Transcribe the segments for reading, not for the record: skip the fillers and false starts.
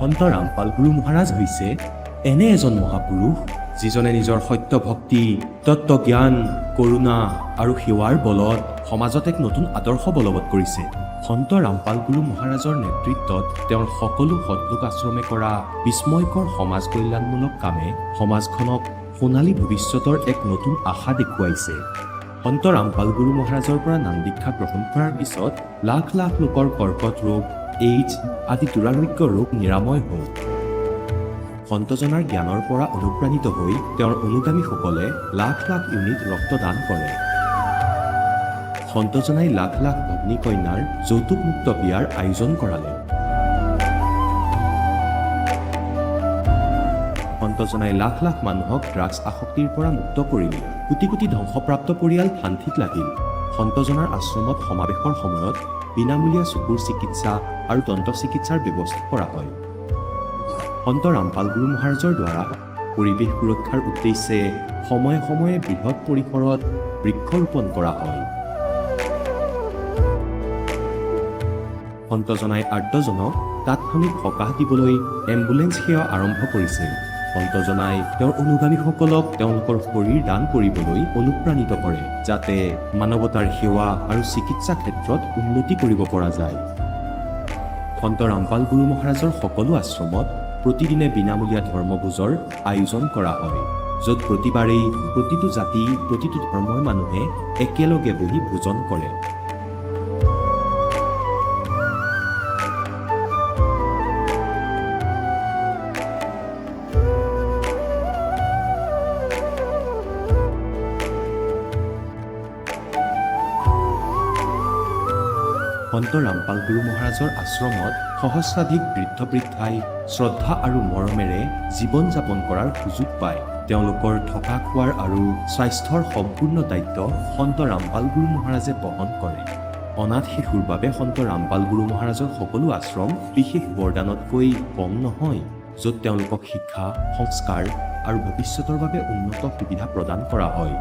সন্ত ৰামপাল গুৰু মহাৰাজ হৈছে এনে এজন মহাপুৰুষ যিজনে নিজৰ সত্য ভক্তি, তত্ত্বজ্ঞান, কৰোণা আৰু সেৱাৰ বলত সমাজত এক নতুন আদৰ্শ বলবৎ কৰিছে। সন্ত ৰামপাল গুৰু মহাৰাজৰ নেতৃত্বত তেওঁৰ সকলো সৎলোক আশ্ৰমে কৰা বিস্ময়কৰ সমাজ কল্যাণমূলক কামে সমাজখনক সোণালী ভৱিষ্যতৰ এক নতুন আশা দেখুৱাইছে। সন্ত ৰামপাল গুৰু মহাৰাজৰ পৰা নাম দীক্ষা গ্ৰহণ কৰাৰ পিছত লাখ লাখ লোকৰ কৰ্কট ৰোগ, এইডছ আদি দুৰাৰোগ্য ৰোগ নিৰাময় হ'ল। সন্তজনাৰ জ্ঞানৰ পৰা অনুপ্ৰাণিত হৈ তেওঁৰ অনুগামীসকলে লাখ লাখ ইউনিট ৰক্তদান কৰে। সন্তজনাই লাখ লাখ ভগ্নী কন্যাৰ যৌতুকমুক্ত বিয়াৰ আয়োজন কৰালে। সন্তজনাই লাখ লাখ মানুহক ড্ৰাগছ আসক্তিৰ পৰা মুক্ত কৰিলে। কোটি কোটি ধ্বংসপ্ৰাপ্ত পৰিয়াল শান্তিত লাগিল। সন্তজনাৰ আশ্ৰমত সমাৱেশৰ সময়ত বিনামূলীয়া চকুৰ চিকিৎসা আৰু দন্ত চিকিৎসাৰ ব্যৱস্থা কৰা হয়। সন্ত ৰামপাল গুৰু মহাৰাজৰ দ্বাৰা পৰিৱেশ সুৰক্ষাৰ উদ্দেশ্যে সময়ে সময়ে বৃহৎ পৰিসৰত বৃক্ষৰোপণ কৰা হয়। সন্তজনাই আৰ্তজনক তাৎক্ষণিক সকাহ দিবলৈ এম্বুলেন্স সেৱা আৰম্ভ কৰিছে। সন্তজনাই তেওঁৰ অনুগামীসকলক তেওঁলোকৰ শৰীৰ দান কৰিবলৈ অনুপ্ৰাণিত কৰে, যাতে মানৱতাৰ সেৱা আৰু চিকিৎসা ক্ষেত্ৰত উন্নতি কৰিব পৰা যায়। সন্ত ৰামপাল গুৰু মহাৰাজৰ সকলো আশ্ৰমত প্ৰতিদিনে বিনামূলীয়া ধৰ্মভোজৰ আয়োজন কৰা হয়, য'ত প্ৰতিবাৰেই প্ৰতিটো জাতি, প্ৰতিটো ধৰ্মৰ মানুহে একেলগে বহি ভোজন কৰে। সন্ত ৰামপাল গুৰু মহাৰাজৰ আশ্ৰমত সহস্ৰাধিক বৃদ্ধ বৃদ্ধাই শ্ৰদ্ধা আৰু মৰমেৰে জীৱন যাপন কৰাৰ সুযোগ পায়। তেওঁলোকৰ থকা খোৱাৰ আৰু স্বাস্থ্যৰ সম্পূৰ্ণ দায়িত্ব সন্ত ৰামপাল গুৰু মহাৰাজে বহন কৰে। অনাথ শিশুৰ বাবে সন্ত ৰামপাল গুৰু মহাৰাজৰ সকলো আশ্ৰম বিশেষ বৰদানতকৈ কম নহয়, য'ত তেওঁলোকক শিক্ষা, সংস্কাৰ আৰু ভৱিষ্যতৰ বাবে উন্নত সুবিধা প্ৰদান কৰা হয়।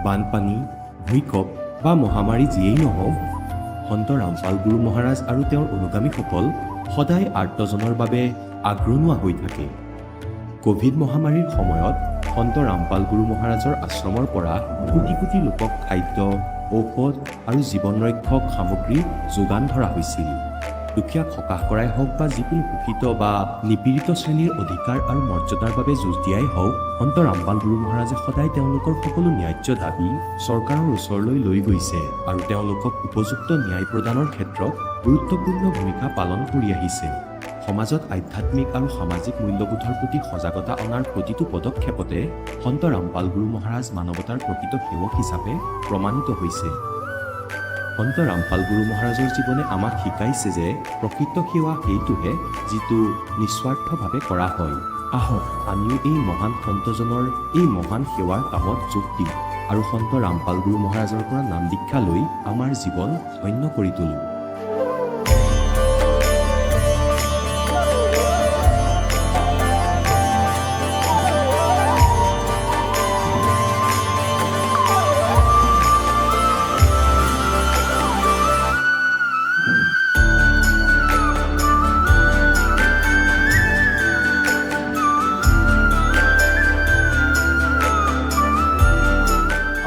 বানপানী, ভূঁইকঁপ বা মহামাৰী যিয়েই নহওক, সন্ত ৰামপাল গুৰু মহাৰাজ আৰু তেওঁৰ অনুগামীসকল সদায় আৰ্তজনৰ বাবে আগ্ৰনোৱা হৈ থাকে। কোভিড মহামাৰীৰ সময়ত সন্ত ৰামপাল গুৰু মহাৰাজৰ আশ্ৰমৰ পৰা কোটি কোটি লোকক খাদ্য, ঔষধ আৰু জীৱন ৰক্ষক সামগ্ৰী যোগান ধৰা হৈছিল। দুখীয়াক সকাহ কৰাই হওক বা যিকোনো শোষিত বা নিপীড়িত শ্ৰেণীৰ অধিকাৰ আৰু মৰ্যাদাৰ বাবে যুঁজ দিয়াই হওক, সন্ত ৰামপাল গুৰু মহাৰাজে সদায় তেওঁলোকৰ সকলো ন্যায্য দাবী চৰকাৰৰ ওচৰলৈ লৈ গৈছে আৰু তেওঁলোকক উপযুক্ত ন্যায় প্ৰদানৰ ক্ষেত্ৰত গুৰুত্বপূৰ্ণ ভূমিকা পালন কৰি আহিছে। সমাজত আধ্যাত্মিক আৰু সামাজিক মূল্যবোধৰ প্ৰতি সজাগতা অনাৰ প্ৰতিটো পদক্ষেপতে সন্ত ৰামপাল গুৰু মহাৰাজ মানৱতাৰ প্ৰকৃত সেৱক হিচাপে প্ৰমাণিত হৈছে। সন্ত ৰামপাল গুৰু মহাৰাজৰ জীৱনে আমাক শিকাইছে যে প্ৰকৃত সেৱা সেইটোহে যিটো নিস্বাৰ্থভাৱে কৰা হয়। আহক আমিও এই মহান সন্তজনৰ এই মহান সেৱাৰ কামত যোগ দিম আৰু সন্ত ৰামপাল গুৰু মহাৰাজৰ পৰা নাম দীক্ষা লৈ আমাৰ জীৱন ধন্য কৰি তোলোঁ।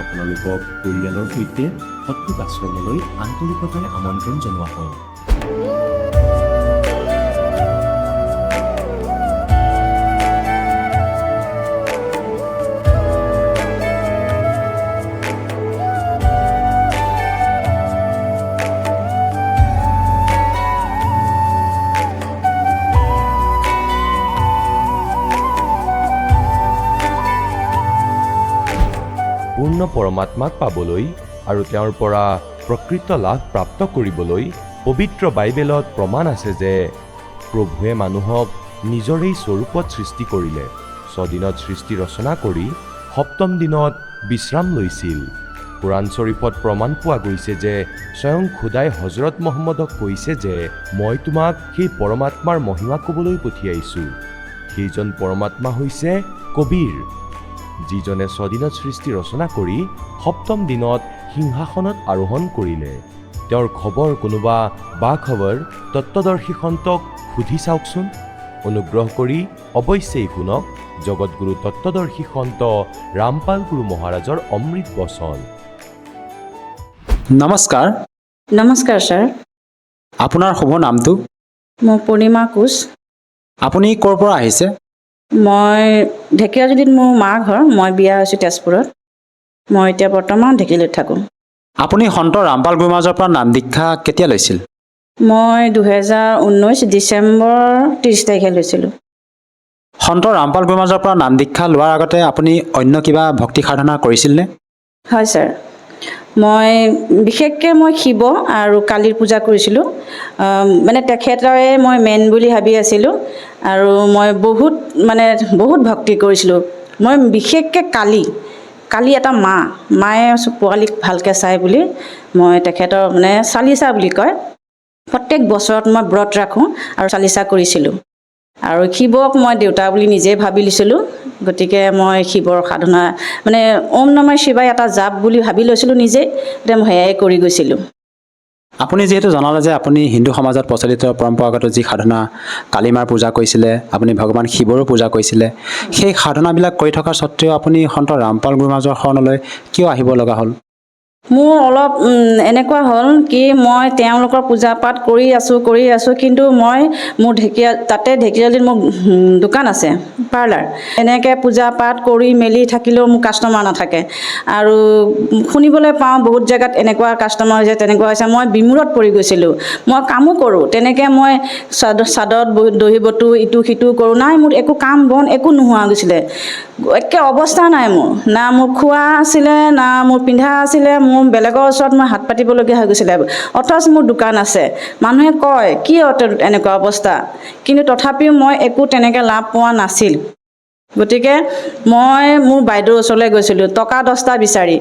আপোনালোকক পৰিয়ালৰ সৈতে সৎলোক আশ্ৰমলৈ আন্তৰিকতাৰে আমন্ত্ৰণ জনোৱা হয়। পূৰ্ণ পৰমাত্মাক পাবলৈ আৰু তেওঁৰ পৰা প্ৰকৃত লাভ প্ৰাপ্ত কৰিবলৈ পবিত্ৰ বাইবেলত প্ৰমাণ আছে যে প্ৰভুৱে মানুহক নিজৰেই স্বৰূপত সৃষ্টি কৰিলে, 6 দিনত সৃষ্টি ৰচনা কৰি 7ম দিনত বিশ্ৰাম লৈছিল। কোৰাণ শ্বৰীফত প্ৰমাণ পোৱা গৈছে যে স্বয়ং খোদাই হজৰত মহম্মদক কৈছে যে মই তোমাক সেই পৰমাত্মাৰ মহিমা ক'বলৈ পঠিয়াইছোঁ। সেইজন পৰমাত্মা হৈছে কবীৰ, যিজনে 6 দিনত সৃষ্টি ৰচনা কৰি 7ম দিনত সিংহাসনত আৰোহণ কৰিলে। তেওঁৰ খবৰ কোনোবা বা খবৰ তত্ত্বদৰ্শী সন্তক সুধি চাওকচোন। অনুগ্ৰহ কৰি অৱশ্যেই শুনক জগতগুৰু তত্ত্বদৰ্শী সন্ত ৰামপাল গুৰু মহাৰাজৰ অমৃত বচন। নমস্কাৰ। নমস্কাৰ ছাৰ, আপোনাৰ শুভ নামটো? মই পূৰ্ণিমা কোচ। আপুনি ক'ৰ পৰা আহিছে? মই ঢেকীয়াজুলিত মোৰ মাৰ ঘৰ। মই বিয়া হৈছোঁ তেজপুৰত। মই এতিয়া বৰ্তমান ঢেকীয়াজুলিত থাকোঁ। আপুনি সন্ত ৰামপাল গুৰু মহাৰাজৰ পৰা নাম দীক্ষা কেতিয়া লৈছিল? মই 2019 ডিচেম্বৰ 30 তাৰিখে লৈছিলোঁ। সন্ত ৰামপাল গুৰু মহাৰাজৰ পৰা নাম দীক্ষা লোৱাৰ আগতে আপুনি অন্য কিবা ভক্তি সাধনা কৰিছিলনে? হয় ছাৰ, মই বিশেষকৈ মই শিৱ আৰু কালীৰ পূজা কৰিছিলোঁ। মানে তেখেতৰে মই মেইন বুলি ভাবি আছিলোঁ আৰু মই বহুত ভক্তি কৰিছিলোঁ। মই বিশেষকৈ কালী এটা মায়ে পোৱালীক ভালকৈ চাই বুলি মই তেখেতৰ মানে চালিচা বুলি কয়, প্ৰত্যেক বছৰত মই ব্ৰত ৰাখোঁ আৰু চালিচা কৰিছিলোঁ। আৰু শিৱক মই দেউতা বুলি নিজেই ভাবি লৈছিলোঁ। গতিকে মই শিৱৰ সাধনা মানে ওম নমঃ শিৱায় এটা জাপ বুলি ভাবি লৈছিলোঁ নিজেই, এতিয়া মই সেয়াই কৰি গৈছিলোঁ। আপুনি যিহেতু জনালে যে আপুনি হিন্দু সমাজত প্ৰচলিত পৰম্পৰাগত যি সাধনা কালী মাৰ পূজা কৰিছিলে, আপুনি ভগৱান শিৱৰো পূজা কৰিছিলে, সেই সাধনাবিলাক কৰি থকাৰ স্বত্তেও আপুনি সন্ত ৰামপাল গুৰু মহাৰাজৰ শৰণলৈ কিয় আহিব লগা হ'ল? মোৰ অলপ এনেকুৱা হ'ল কি মই তেওঁলোকৰ পূজা পাঠ কৰি আছোঁ, কিন্তু মই মোৰ ঢেকীয়াজুলিত মোৰ দোকান আছে, পাৰ্লাৰ। এনেকৈ পূজা পাঠ কৰি মেলি থাকিলেও মোৰ কাষ্টমাৰ নাথাকে। আৰু শুনিবলৈ পাওঁ বহুত জেগাত এনেকুৱা কাষ্টমাৰ হৈছে, তেনেকুৱা হৈছে। মই বিমূৰত পৰি গৈছিলোঁ। মই কামো কৰোঁ, তেনেকৈ মই চাদত দহি বটো ইটো সিটো কৰোঁ, নাই মোৰ একো কাম বন একো নোহোৱা গৈছিলে। একে অৱস্থা নাই মোৰ, না মোৰ খোৱা আছিলে, না মোৰ পিন্ধা আছিলে। মোৰ বেলেগৰ ওচৰত মই হাত পাতিবলগীয়া হৈ গৈছিলে, অথচ মোৰ দোকান আছে। মানুহে কয় কি এনেকুৱা অৱস্থা, কিন্তু তথাপিও মই একো তেনেকৈ লাভ পোৱা নাছিল। গতিকে মই মোৰ বাইদেউৰ ওচৰলৈ গৈছিলোঁ টকা 10টা বিচাৰি।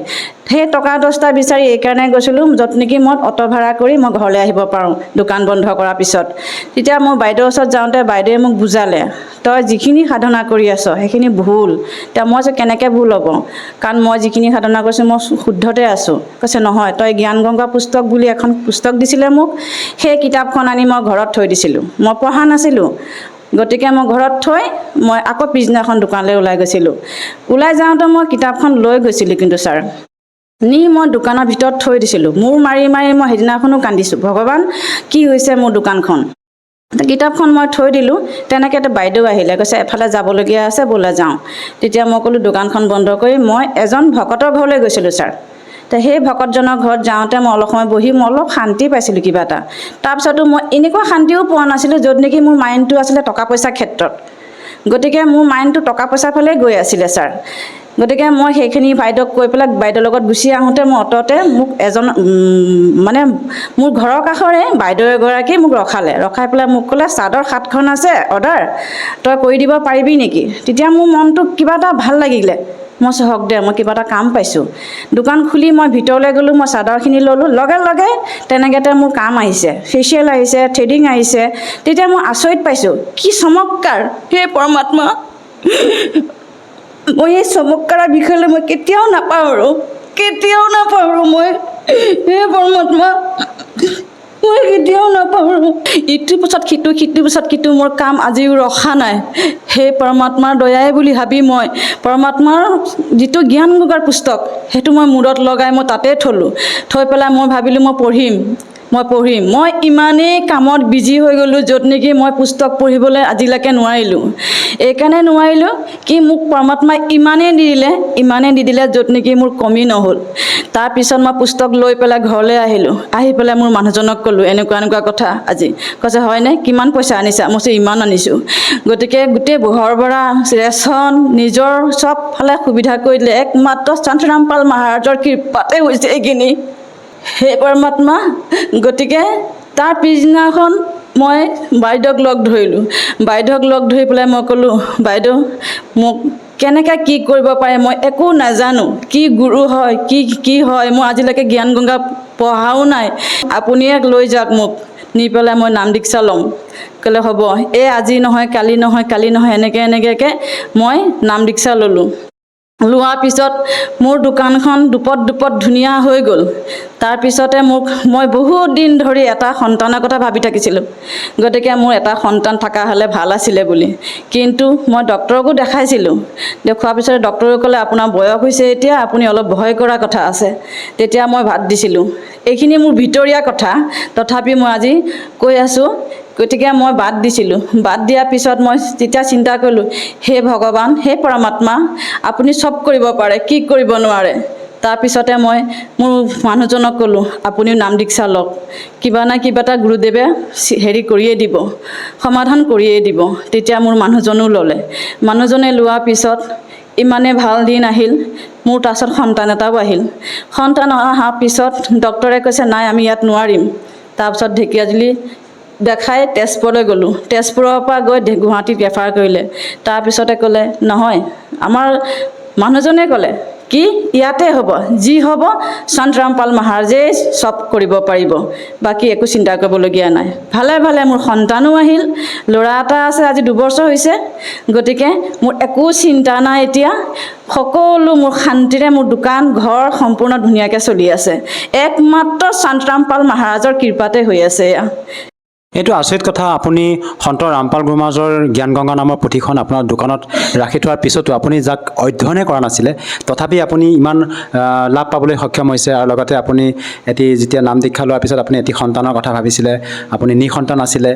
সেই টকা 10টা বিচাৰি এইকাৰণে গৈছিলোঁ য'ত নেকি মই অটো ভাড়া কৰি মই ঘৰলৈ আহিব পাৰোঁ দোকান বন্ধ কৰাৰ পিছত। তেতিয়া মোৰ বাইদেউৰ ওচৰত যাওঁতে বাইদেৱে মোক বুজালে, তই যিখিনি সাধনা কৰি আছ সেইখিনি ভুল। এতিয়া মই যে কেনেকৈ ভুল হ'ব, কাৰণ মই যিখিনি সাধনা কৰিছোঁ মই শুদ্ধতে আছোঁ। কৈছে নহয়, তই জ্ঞান গংগা পুস্তক বুলি এখন পুস্তক দিছিলে মোক, সেই কিতাপখন আনি মই ঘৰত থৈ দিছিলোঁ। মই পঢ়া নাছিলোঁ, গতিকে মই ঘৰত থৈ মই আকৌ পিছদিনাখন দোকানলৈ ওলাই গৈছিলোঁ। ওলাই যাওঁতে মই কিতাপখন লৈ গৈছিলোঁ, কিন্তু ছাৰ মই দোকানৰ ভিতৰত থৈ দিছিলোঁ। মোৰ মাৰি মই সেইদিনাখনো কান্দিছোঁ, ভগৱান কি হৈছে মোৰ দোকানখন। কিতাপখন মই থৈ দিলোঁ। তেনেকৈ বাইদেউ আহিলে, কৈছে এফালে যাবলগীয়া আছে ব'লা যাওঁ। তেতিয়া মই ক'লোঁ দোকানখন বন্ধ কৰি মই এজন ভকতৰ ঘৰলৈ গৈছিলোঁ ছাৰ। সেই ভকতজনৰ ঘৰত যাওঁতে মই অলপ সময় বহি মই অলপ শান্তি পাইছিলোঁ কিবা এটা। তাৰপিছতো মই এনেকুৱা শান্তিও পোৱা নাছিলোঁ য'ত নেকি মোৰ মাইণ্ডটো আছিলে টকা পইচাৰ ক্ষেত্ৰত। গতিকে মোৰ মাইণ্ডটো টকা পইচাৰ ফালে গৈ আছিলে ছাৰ। গতিকে মই সেইখিনি বাইদেউক কৈ পেলাই বাইদেউৰ লগত গুচি আহোঁতে মই অট'তে মোক এজন মানে মোৰ ঘৰৰ কাষৰে বাইদেউ এগৰাকী মোক ৰখাই পেলাই মোক ক'লে, চাদৰ 7খন আছে অৰ্ডাৰ, তই কৰি দিব পাৰিবি নেকি? তেতিয়া মোৰ মনটো কিবা এটা ভাল লাগিলে। মই হওক দে, মই কিবা এটা কাম পাইছোঁ। দোকান খুলি মই ভিতৰলৈ গ'লোঁ, মই চাদৰখিনি ল'লোঁ। লগে লগে তেনেকৈ মোৰ কাম আহিছে, ফেচিয়েল আহিছে, থ্ৰেডিং আহিছে। তেতিয়া মই আচৰিত পাইছোঁ, কি চমৎকাৰ হে পৰমাত্মা। মই এই চমৎকাৰৰ বিষয়লৈ মই কেতিয়াও নাপাহৰোঁ মই। হে পৰমাত্মা, মই কেতিয়াও নাপাহৰোঁ। ইটোৰ পিছত সিটো মোৰ কাম আজিও ৰখা নাই। সেই পৰমাত্মাৰ দয়াই বুলি ভাবি মই পৰমাত্মাৰ যিটো জ্ঞান গংগাৰ পুস্তক সেইটো মই মূৰত লগাই মই তাতে থৈ পেলাই মই ভাবিলোঁ মই পঢ়িম। মই ইমানেই কামত বিজি হৈ গ'লোঁ য'ত নেকি মই পুস্তক পঢ়িবলৈ আজিলৈকে নোৱাৰিলোঁ। এইকাৰণে নোৱাৰিলোঁ কি মোক পৰমাত্মাই ইমানেই দি দিলে য'ত নেকি মোৰ কমি নহ'ল। তাৰপিছত মই পুস্তক লৈ পেলাই ঘৰলৈ আহিলোঁ। আহি পেলাই মোৰ মানুহজনক ক'লোঁ এনেকুৱা কথা আজি। কৈছে হয়নে, কিমান পইচা আনিছা? মই কৈছোঁ ইমান আনিছোঁ। গতিকে গোটেই ঘৰ ভৰা ৰেচন নিজৰ চব ফালে সুবিধা কৰি দিলে। একমাত্ৰ সন্ত ৰামপাল মহাৰাজৰ কৃপাতে হৈছে এইখিনি। হে পৰমাত্মা। গতিকে তাৰ পিছদিনাখন মই বাইদেউক লগ ধৰি পেলাই মই ক'লোঁ, বাইদেউ মোক কেনেকৈ কি কৰিব পাৰে মই একো নাজানো। কি গুৰু হয়, কি হয় মই আজিলৈকে জ্ঞান গংগা পঢ়াও নাই। আপুনিয়ে লৈ যাওক মোক, নি পেলাই মই নাম দীক্ষা ল'ম। ক'লে হ'ব, আজি নহয় কালি নহয় এনেকৈ মই নাম দীক্ষা ল'লোঁ। লোৱাৰ পিছত মোৰ দোকানখন দুপত ধুনীয়া হৈ গ'ল। তাৰপিছতে মই বহুত দিন ধৰি এটা সন্তানৰ কথা ভাবি থাকিছিলোঁ, গতিকে মোৰ এটা সন্তান থকা হ'লে ভাল আছিলে বুলি। কিন্তু মই ডক্তৰকো দেখাইছিলোঁ, দেখুৱাৰ পিছত ডক্তৰে ক'লে আপোনাৰ বয়স হৈছে এতিয়া, আপুনি অলপ ভয় কৰা কথা আছে। তেতিয়া মই বাদ দিছিলোঁ। এইখিনি মোৰ ভিতৰীয়া কথা, তথাপি মই আজি কৈ আছোঁ। গতিকে মই বাদ দিছিলোঁ। বাদ দিয়াৰ পিছত মই তেতিয়া চিন্তা কৰিলোঁ, হে ভগৱান, হে পৰমাত্মা, আপুনি চব কৰিব পাৰে, কি কৰিব নোৱাৰে। তাৰপিছতে মই মোৰ মানুহজনক ক'লোঁ, আপুনিও নাম দীক্ষা লওক, কিবা না কিবা এটা গুৰুদেৱে কৰিয়ে দিব, সমাধান কৰিয়ে দিব। তেতিয়া মোৰ মানুহজনো ল'লে। মানুহজনে লোৱাৰ পিছত ইমানে ভাল দিন আহিল, মোৰ তাৰপিছত সন্তান এটাও আহিল। সন্তান অহাৰ পিছত ডক্তৰে কৈছে নাই, আমি ইয়াত নোৱাৰিম। তাৰপিছত ঢেকীয়াজুলি দেখাই তেজপুৰলৈ গ'লোঁ। তেজপুৰৰ পৰা গৈ গুৱাহাটীত ৰেফাৰ কৰিলে। তাৰপিছতে ক'লে নহয়, আমাৰ মানুহজনে ক'লে কি ইয়াতে হ'ব, যি হ'ব সন্ত ৰামপাল মহাৰাজেই চব কৰিব পাৰিব, বাকী একো চিন্তা কৰিবলগীয়া নাই। ভালে ভালে মোৰ সন্তানো আহিল, ল'ৰা এটা আছে, আজি 2 বছৰ হৈছে। গতিকে মোৰ একো চিন্তা নাই এতিয়া, সকলো মোৰ শান্তিৰে মোৰ দোকান ঘৰ সম্পূৰ্ণ ধুনীয়াকৈ চলি আছে। একমাত্ৰ সন্ত ৰামপাল মহাৰাজৰ কৃপাতে হৈ আছে এয়া। এইটো আচৰিত কথা, আপুনি সন্ত ৰামপাল গুৰু মহাৰাজৰ জ্ঞান গংগা নামৰ পুথিখন আপোনাৰ দোকানত ৰাখি থোৱাৰ পিছতো আপুনি যাক অধ্যয়নে কৰা নাছিলে, তথাপি আপুনি ইমান লাভ পাবলৈ সক্ষম হৈছে। আৰু লগতে আপুনি যেতিয়া নাম দীক্ষা লোৱাৰ পিছত আপুনি এটি সন্তানৰ কথা ভাবিছিলে, আপুনি নিঃসন্তান আছিলে।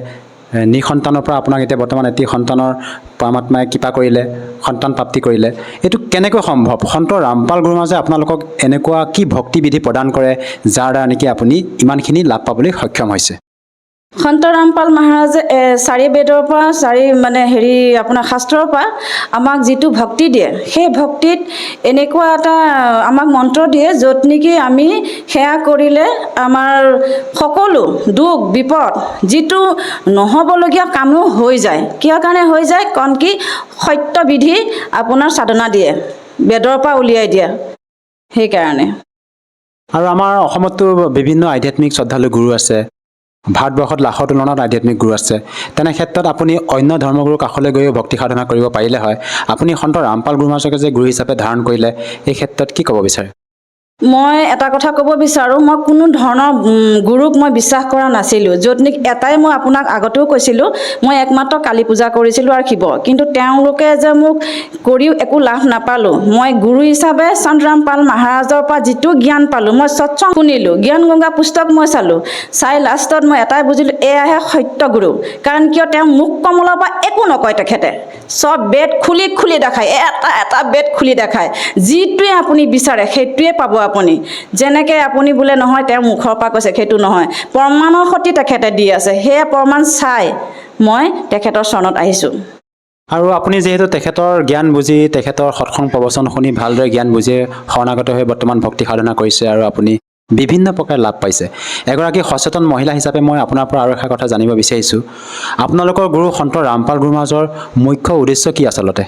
নিঃসন্তানৰ পৰা আপোনাক এতিয়া বৰ্তমান এটি সন্তানৰ পৰমাত্মাই কৃপা কৰিলে, সন্তান প্ৰাপ্তি কৰিলে। এইটো কেনেকৈ সম্ভৱ? সন্ত ৰামপাল গুৰু মহাৰাজে আপোনালোকক এনেকুৱা কি ভক্তিবিধি প্ৰদান কৰে, যাৰ দ্বাৰা নেকি আপুনি ইমানখিনি লাভ পাবলৈ সক্ষম হৈছে? সন্ত ৰামপাল মহাৰাজে 4 বেদৰ পৰা আপোনাৰ শাস্ত্ৰৰ পৰা আমাক যিটো ভক্তি দিয়ে, সেই ভক্তিত এনেকুৱা এটা আমাক মন্ত্ৰ দিয়ে, য'ত নেকি আমি সেয়া কৰিলে আমাৰ সকলো দুখ বিপদ যিটো নহ'বলগীয়া কামো হৈ যায়। কিয় কাৰণে হৈ যায়? কাৰণ কি সত্যবিধি আপোনাৰ সাধনা দিয়ে, বেদৰ পৰা উলিয়াই দিয়ে, সেইকাৰণে। আৰু আমাৰ অসমতো বিভিন্ন আধ্যাত্মিক শ্ৰদ্ধালু গুৰু আছে, ভাৰতবৰ্ষত লাখৰ তুলনাত আধ্যাত্মিক গুৰু আছে। তেনে ক্ষেত্ৰত আপুনি অন্য ধৰ্মগুৰুৰ কাষলৈ গৈও ভক্তি সাধনা কৰিব পাৰিলে হয়। আপুনি সন্ত ৰামপাল গুৰু মহাৰাজকে যে গুৰু হিচাপে ধাৰণ কৰিলে, এই ক্ষেত্ৰত কি ক'ব বিচাৰে? মই এটা কথা ক'ব বিচাৰোঁ, মই কোনো ধৰণৰ গুৰুক মই বিশ্বাস কৰা নাছিলোঁ। য'ত নেকি এটাই মই আপোনাক আগতেও কৈছিলোঁ, মই একমাত্ৰ কালী পূজা কৰিছিলোঁ আৰু শিৱ। কিন্তু তেওঁলোকে যে মোক কৰিও একো লাভ নাপালোঁ। মই গুৰু হিচাপে সন্ত ৰামপাল মহাৰাজৰ পৰা যিটো জ্ঞান পালোঁ, মই সৎসং শুনিলোঁ, জ্ঞান গংগা পুস্তক মই চালোঁ, চাই লাষ্টত মই এটাই বুজিলোঁ, এয়াহে সত্য গুৰু। কাৰণ কিয় তেওঁ মুখ কমলৰ পৰা একো নকয়, তেখেতে চব বেদ খুলি দেখায়, এটা বেদ খুলি দেখায়। যিটোৱে আপুনি বিচাৰে সেইটোৱে পাব আপুনি। যেনেকৈ আপুনি বোলে নহয় তেওঁ মুখৰ পৰা কৈছে, সেইটো নহয়, প্ৰমাণৰ সৈতে তেখেতে দি আছে। সেয়া প্ৰমাণ চাই মই তেখেতৰ চৰণত আহিছোঁ। আৰু আপুনি যিহেতু তেখেতৰ জ্ঞান বুজি, তেখেতৰ সৎসং প্ৰবচন শুনি ভালদৰে জ্ঞান বুজি শৰণাগত হৈ বৰ্তমান ভক্তি সাধনা কৰিছে, আৰু আপুনি বিভিন্ন প্ৰকাৰে লাভ পাইছে। এগৰাকী সচেতন মহিলা হিচাপে মই আপোনাৰ পৰা আৰু এষাৰ কথা জানিব বিচাৰিছোঁ, আপোনালোকৰ গুৰু সন্ত ৰামপাল গুৰু মহাৰাজৰ মুখ্য উদ্দেশ্য কি আচলতে?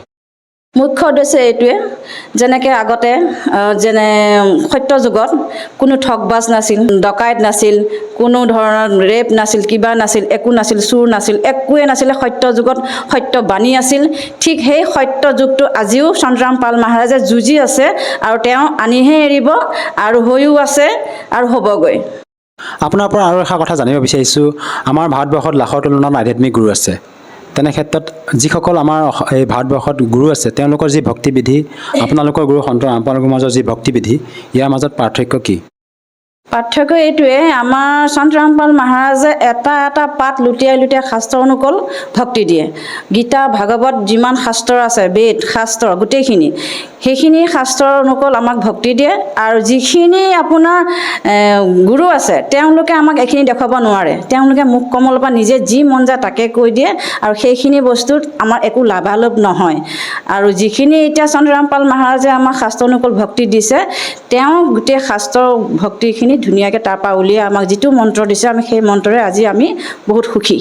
মুখ্য উদ্দেশ্য এইটোৱে, যেনেকৈ আগতে সত্য যুগত কোনো ঠগবাজ নাছিল, ডকাইত নাছিল, কোনো ধৰণৰ ৰেপ নাছিল, কিবা নাছিল, একো নাছিল, চুৰ নাছিল, একোৱে নাছিলে। সত্য যুগত সত্য বাণী আছিল। ঠিক সেই সত্য যুগটো আজিও সন্ত ৰামপাল মহাৰাজে যুঁজি আছে, আৰু তেওঁ আনিহে এৰিব, আৰু হৈও আছে আৰু হ'বগৈ। আপোনাৰ পৰা আৰু এষাৰ কথা জানিব বিচাৰিছোঁ, আমাৰ ভাৰতবৰ্ষত লাখৰ তুলনাত আধ্যাত্মিক গুৰু আছে। তেনে ক্ষেত্ৰত যিসকল আমাৰ এই ভাৰতবৰ্ষত গুৰু আছে, তেওঁলোকৰ যি ভক্তিবিধি, আপোনালোকৰ গুৰু সন্ত ৰামপাল গুৰু মহাৰাজৰ যি ভক্তিবিধি, ইয়াৰ মাজত পাৰ্থক্য কি? পাৰ্থক্য এইটোৱে, আমাৰ সন্ত ৰামপাল মহাৰাজে এটা পাত লুটিয়াই শাস্ত্ৰ অনুকূল ভক্তি দিয়ে। গীতা ভাগৱত যিমান শাস্ত্ৰ আছে, বেদ শাস্ত্ৰ গোটেইখিনি, সেইখিনি শাস্ত্ৰৰ অনুকূল আমাক ভক্তি দিয়ে। আৰু যিখিনি আপোনাৰ গুৰু আছে, তেওঁলোকে আমাক এইখিনি দেখুৱাব নোৱাৰে। তেওঁলোকে মুখ কমলৰ পৰা নিজে যি মন যায় তাকে কৈ দিয়ে, আৰু সেইখিনি বস্তুত আমাৰ একো লাভালাভ নহয়। আৰু যিখিনি এতিয়া সন্ত ৰামপাল মহাৰাজে আমাক শাস্ত্ৰ অনুকূল ভক্তি দিছে, তেওঁ গোটেই শাস্ত্ৰৰ ভক্তিখিনি ধুনীয়াকৈ তাৰপৰা উলিয়াই আমাক যিটো মন্ত্ৰ দিছে, আমি সেই মন্ত্ৰৰে আজি আমি বহুত সুখী।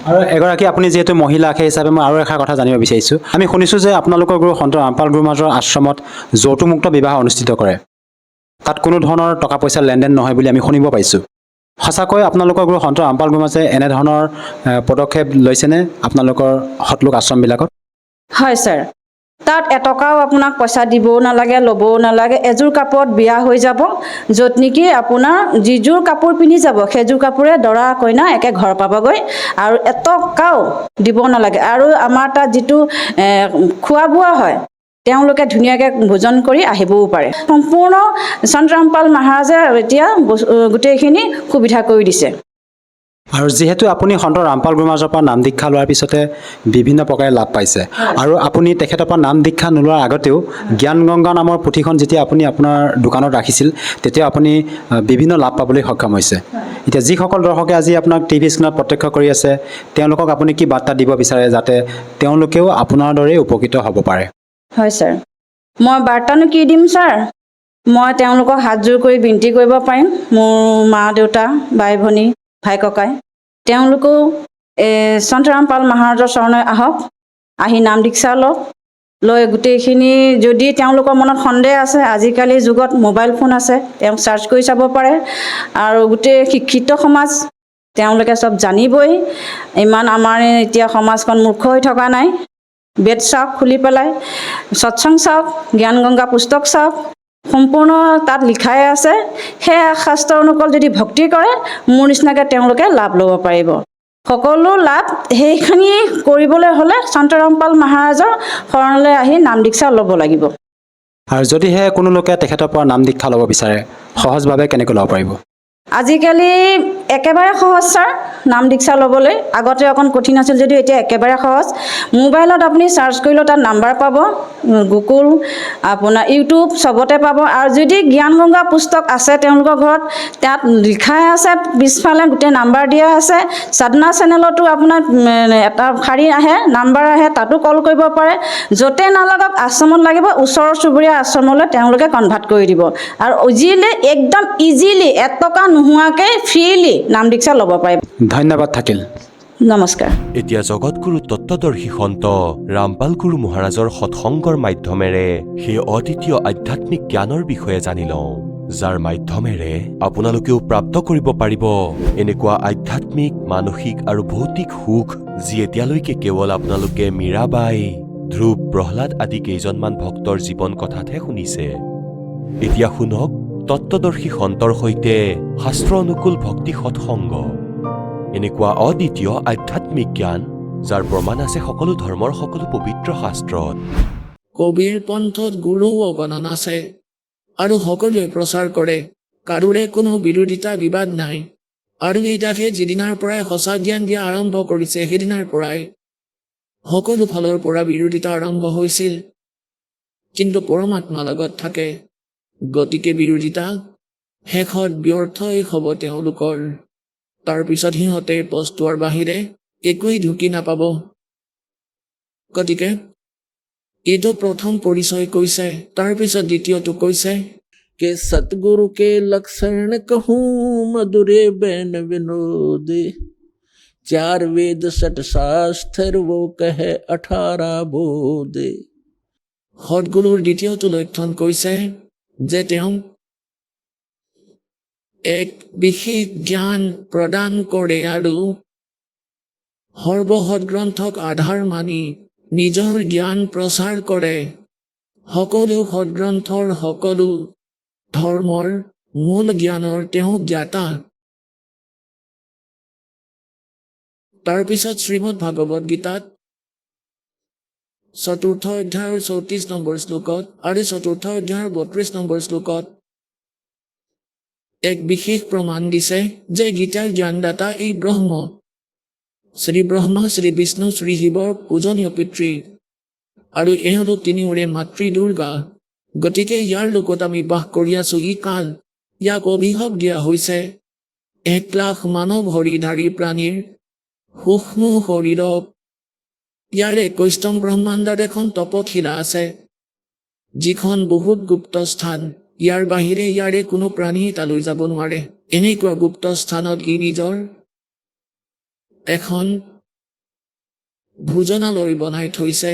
আৰু এগৰাকী আপুনি যিহেতু মহিলা, সেই হিচাপে মই আৰু এষাৰ কথা জানিব বিচাৰিছোঁ, আমি শুনিছোঁ যে আপোনালোকৰ গুৰু সন্ত ৰামপাল গুৰু মহাৰাজৰ আশ্ৰমত যৌতুকমুক্ত বিবাহ অনুষ্ঠিত কৰে, তাত কোনো ধৰণৰ টকা পইচাৰ লেনদেন নহয় বুলি আমি শুনিব পাইছোঁ। সঁচাকৈ আপোনালোকৰ গুৰু সন্ত ৰামপাল গুৰু মহাৰাজে এনেধৰণৰ পদক্ষেপ লৈছেনে আপোনালোকৰ সৎলোক আশ্ৰমবিলাকত? হয় ছাৰ, তাত এটকাও আপোনাক পইচা দিবও নালাগে, ল'বও নালাগে। এযোৰ কাপোৰত বিয়া হৈ যাব, য'ত নেকি আপোনাৰ যিযোৰ কাপোৰ পিন্ধি যাব সেইযোৰ কাপোৰে দৰা কইনা একে ঘৰ পাবগৈ, আৰু এটকাও দিব নালাগে। আৰু আমাৰ তাত যিটো খোৱা বোৱা হয়, তেওঁলোকে ধুনীয়াকৈ ভোজন কৰি আহিবও পাৰে। সম্পূৰ্ণ সন্ত ৰামপাল মহাৰাজে এতিয়া গোটেইখিনি সুবিধা কৰি দিছে। আৰু যিহেতু আপুনি সন্ত ৰামপাল গুৰু মহাৰাজৰ পৰা নাম দীক্ষা লোৱাৰ পিছতে বিভিন্ন প্ৰকাৰে লাভ পাইছে, আৰু আপুনি তেখেতৰ পৰা নাম দীক্ষা নোলোৱাৰ আগতেও জ্ঞান গংগা নামৰ পুথিখন যেতিয়া আপুনি আপোনাৰ দোকানত ৰাখিছিল, তেতিয়া আপুনি বিভিন্ন লাভ পাবলৈ সক্ষম হৈছে। এতিয়া যিসকল দৰ্শকে আজি আপোনাক টিভি স্ক্ৰীণত প্ৰত্যক্ষ কৰি আছে, তেওঁলোকক আপুনি কি বাৰ্তা দিব বিচাৰে যাতে তেওঁলোকেও আপোনাৰ দৰেই উপকৃত হ'ব পাৰে? হয় ছাৰ, মই বাৰ্তানো কি দিম ছাৰ? মই তেওঁলোকক হাতযোৰ কৰি বিনতি কৰিব পাৰিম, মোৰ মা দেউতা, বাই ভনী, ভাই ককাই, তেওঁলোকেও সন্ত ৰামপাল মহাৰাজৰ চৰণলৈ আহক, আহি নাম দীক্ষা লওক। লৈ গোটেইখিনি, যদি তেওঁলোকৰ মনত সন্দেহ আছে, আজিকালিৰ যুগত মোবাইল ফোন আছে, তেওঁক চাৰ্চ কৰি চাব পাৰে। আৰু গোটেই শিক্ষিত সমাজ, তেওঁলোকে চব জানিবই। ইমান আমাৰ এতিয়া সমাজখন মূৰ্খ হৈ থকা নাই। বেদ চাওক, খুলি পেলাই সৎসং চাওক, জ্ঞান গংগা পুস্তক চাওক, সম্পূৰ্ণ তাত লিখাই আছে। সেই শাস্ত্ৰ অনুকূল যদি ভক্তি কৰে, মোৰ নিচিনাকৈ তেওঁলোকে লাভ ল'ব পাৰিব। সকলো লাভ সেইখিনি কৰিবলৈ হ'লে সন্ত ৰামপাল মহাৰাজৰ শৰণলৈ আহি নাম দীক্ষা ল'ব লাগিব। আৰু যদিহে কোনো লোকে তেখেতৰ পৰা নাম দীক্ষা ল'ব বিচাৰে, সহজভাৱে কেনেকৈ ল'ব পাৰিব? আজিকালি একেবাৰে সহজ ছাৰ নাম দীক্ষা ল'বলৈ। আগতে অকণ কঠিন আছিল যদিও এতিয়া একেবাৰে সহজ। মোবাইলত আপুনি চাৰ্চ কৰিলেও তাত নাম্বাৰ পাব, গুগল, আপোনাৰ ইউটিউব চবতে পাব। আৰু যদি জ্ঞান গংগা পুস্তক আছে তেওঁলোকৰ ঘৰত, তাত লিখাই আছে, পিছফালে গোটেই নাম্বাৰ দিয়া আছে। সাধনা চেনেলতো আপোনাৰ এটা শাৰী আহে, নাম্বাৰ আহে, তাতো কল কৰিব পাৰে। য'তে নালাগক, আশ্ৰমত লাগিব, ওচৰৰ চুবুৰীয়া আশ্ৰমলৈ তেওঁলোকে কনভাৰ্ট কৰি দিব। আৰু একদম ইজিলি, এটকা নোহোৱাকৈ ফ্ৰীলি নাম দীক্ষা ল'ব পাৰিব। ধন্যবাদ থাকিল। নমস্কাৰ। এতিয়া জগতগুৰু তত্ত্বদৰ্শী সন্ত ৰামপাল গুৰু মহাৰাজৰ সৎসংগৰ মাধ্যমেৰে সেই অদ্বিতীয় আধ্যাত্মিক জ্ঞানৰ বিষয়ে জানি লওঁ, যাৰ মাধ্যমেৰে আপোনালোকেও প্ৰাপ্ত কৰিব পাৰিব এনেকুৱা আধ্যাত্মিক, মানসিক আৰু ভৌতিক সুখ, যি এতিয়ালৈকে কেৱল আপোনালোকে মীৰাবাই, ধ্ৰুৱ, প্ৰহ্লাদ আদি কেইজনমান ভক্তৰ জীৱন কথাতহে শুনিছে। এতিয়া শুনক তত্ত্বদৰ্শী সন্তৰ সৈতে শাস্ত্ৰ অনুকূল ভক্তি সৎসংগ, এনেকুৱা অদ্বিতীয় আধ্যাত্মিক জ্ঞান, যাৰ প্ৰমাণ আছে সকলো ধৰ্মৰ সকলো পবিত্ৰ শাস্ত্ৰত। কবিৰ পন্থত গুৰু অগণন আছে আৰু সকলোৱে প্ৰচাৰ কৰে, কাৰোৰে কোনো বিৰোধিতা বিবাদ নাই। আৰু এইটাকে যিদিনাৰ পৰাই সঁচা জ্ঞান দিয়া আৰম্ভ কৰিছে, সেইদিনাৰ পৰাই সকলো ফালৰ পৰা বিৰোধিতা আৰম্ভ হৈছিল। কিন্তু পৰমাত্মাৰ লগত থাকে, গতিকে বিৰোধিতা শেষত ব্যৰ্থই হ'ব তেওঁলোকৰ। তাৰপিছত সিহঁতে পস্তোৱাৰ বাহিৰে একোৱেই ঢুকি নাপাব। গতিকে এইটো প্ৰথম পৰিচয় কৈছে, তাৰপিছত দ্বিতীয়টো কৈছে कि सतगुरु के लक्षण कहूँ मधुरे बैन विनोदे, 4 वेद 6 शास्त्र वो कहे 18 बोधे। সৎগুৰুৰ দ্বিতীয়টো লক্ষণ কৈছে যে তেওঁ এক বিশেষ জ্ঞান প্ৰদান কৰে আৰু সৰ্বসৎ গ্ৰন্থক আধাৰ মানি নিজৰ জ্ঞান প্ৰচাৰ কৰে। সকলো সৎগ্ৰন্থৰ, সকলো ধৰ্মৰ মূল জ্ঞানৰ তেওঁ জ্ঞাতা। তাৰপিছত শ্ৰীমদ ভাগৱত গীতাত 4ৰ্থ অধ্যায়ৰ 34 নম্বৰ শ্লোকত আৰু 4ৰ্থ অধ্যায়ৰ 32 নম্বৰ শ্লোকত এক বিশেষ প্ৰমাণ দিছে যে গীতাৰ জ্ঞানদাতা এই ব্ৰহ্ম, শ্ৰী ব্ৰহ্মা, শ্ৰী বিষ্ণু, শ্ৰী শিৱৰ পূজনীয় পিতৃ, আৰু এওঁলোক তিনিওৰে মাতৃ দুৰ্গা। গতিকে ইয়াৰ লোকত আমি বাস কৰি আছো। ই কাল, ইয়াক অভিশাপ দিয়া হৈছে 1 লাখ মানৱ হৰিধাৰী প্ৰাণীৰ সূক্ষ্ম শৰীৰক। ইয়াৰে 21তম ব্ৰহ্মাণ্ডত এখন তপশিলা আছে, যিখন বহুত গুপ্ত স্থান। ইয়াৰ বাহিৰে ইয়াৰে কোনো প্ৰাণী তালৈ যাব নোৱাৰে। এনেকুৱা গুপ্ত স্থানত ই নিজৰ এখন ভোজনালয় বনাই থৈছে।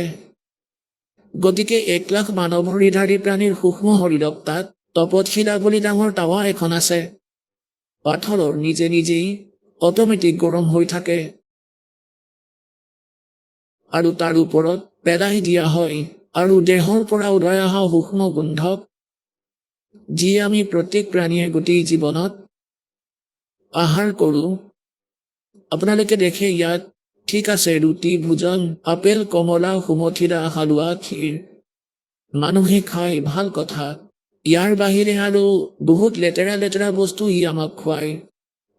গতিকে 1 লাখ মানৱ হৰিধাৰী প্ৰাণীৰ সূক্ষ্ম শৰীৰক তাত তপশিলা বুলি ডাঙৰ টাৱা এখন আছে। পাথৰৰ নিজে নিজেই অট'মেটিক গৰম হৈ থাকে আৰু তাৰ ওপৰত পেলাই দিয়া হয় আৰু দেহৰ পৰা উদয় অহা সূক্ষ্ম গোন্ধক যি আমি প্ৰত্যেক প্ৰাণীয়ে গোটেই জীৱনত আহাৰ কৰোঁ। আপোনালোকে দেখে ইয়াত ঠিক আছে ৰুটি ভোজন আপেল কমলা সুমথিৰা হালোৱা ক্ষীৰ মানুহে খায় ভাল কথা। ইয়াৰ বাহিৰে আৰু বহুত লেতেৰা লেতেৰা বস্তু ই আমাক খুৱায়।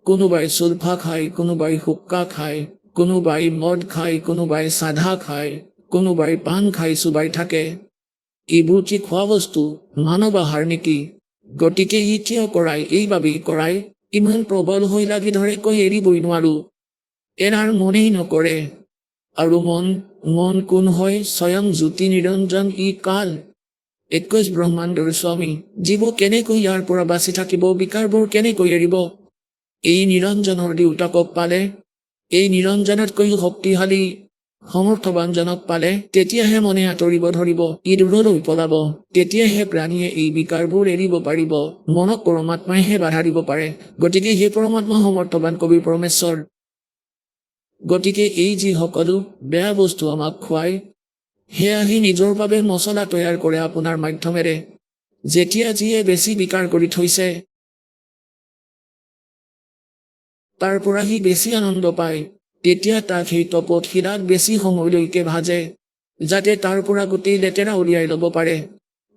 কোনোবাই চুলফা খায়, কোনোবাই হুক্কা খায়, কোনোবাই মদ খায়, কোনোবাই চাধা খায়, কোনোবাই পাণ খাই চুবাই থাকে। এইবোৰ কি খোৱা বস্তু, মানৱ আহাৰ নেকি? গতিকে ই কিয় কৰায়? এইবাবেই কৰায় ইমান প্ৰবল হৈ লাগি ধৰে কৈ এৰিবই নোৱাৰো। এৰাৰ মনেই নকৰে। আৰু মন কোন হয়? স্বয়ং জ্যোতি নিৰঞ্জন ই কাল 21 ব্ৰহ্মাণ্ডৰ স্বামী। জীৱ কেনেকৈ ইয়াৰ পৰা বাচি থাকিব? বিকাৰবোৰ কেনেকৈ এৰিব? এই নিৰঞ্জনৰ দেউতাকক পালে, এই নিৰঞ্জনতকৈ শক্তিশালী সমৰ্থবানজনক পালে তেতিয়াহে মনে আঁতৰিব ধৰিব, ই দূৰলৈ পলাব। তেতিয়াহে প্ৰাণীয়ে এই বিকাৰবোৰ এৰিব পাৰিব। মনক পৰমাত্মাইহে বাধা দিব পাৰে। গতিকে সেই পৰমাত্মা সমৰ্থবান কবি পৰমেশ্বৰ। গতিকে এই যি সকলো বেয়া বস্তু আমাক খুৱায়, সেয়া সি নিজৰ বাবে মছলা তৈয়াৰ কৰে আপোনাৰ মাধ্যমেৰে। যেতিয়া যিয়ে বেছি বিকাৰ কৰি থৈছে তাৰ পৰা সি বেছি আনন্দ পায়, তেতিয়া তাক সেই তপত শিৰাত বেছি সময়লৈকে ভাজে, যাতে তাৰ পৰা গোটেই লেতেৰা উলিয়াই ল'ব পাৰে।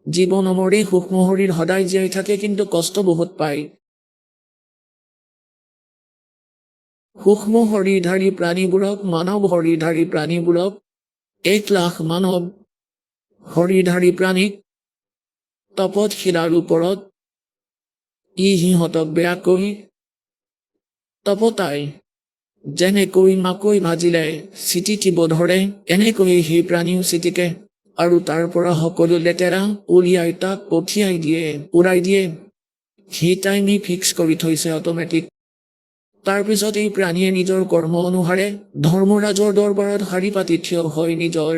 জীৱন অমৰে সূক্ষ্ম শৰীৰ সদায় জীয়াই থাকে, কিন্তু কষ্ট বহুত পায়। সূক্ষ্ম শৰীৰধাৰী প্ৰাণীবোৰক, মানৱ শৰীৰধাৰী প্ৰাণীবোৰক, 1 লাখ মানৱ শৰীৰধাৰী প্ৰাণীক তপত শিৰাৰ ওপৰত ই সিহঁতক বেয়াকৈ তপতাই। যেনেকৈ মাকৈ ভাজিলে চিটিকিব ধৰে, এনেকৈ সেই প্ৰাণীও চিটিকে আৰু তাৰ পৰা সকলো লেতেৰা উলিয়াই তাক পঠিয়াই দিয়ে, উৰাই দিয়ে। সেই টাইমে ফিক্স কৰি থৈছে অট'মেটিক। তাৰপিছত এই প্ৰাণীয়ে নিজৰ কৰ্ম অনুসাৰে ধৰ্মৰাজৰ দৰবাৰত শাৰী পাতি থিয় হয় নিজৰ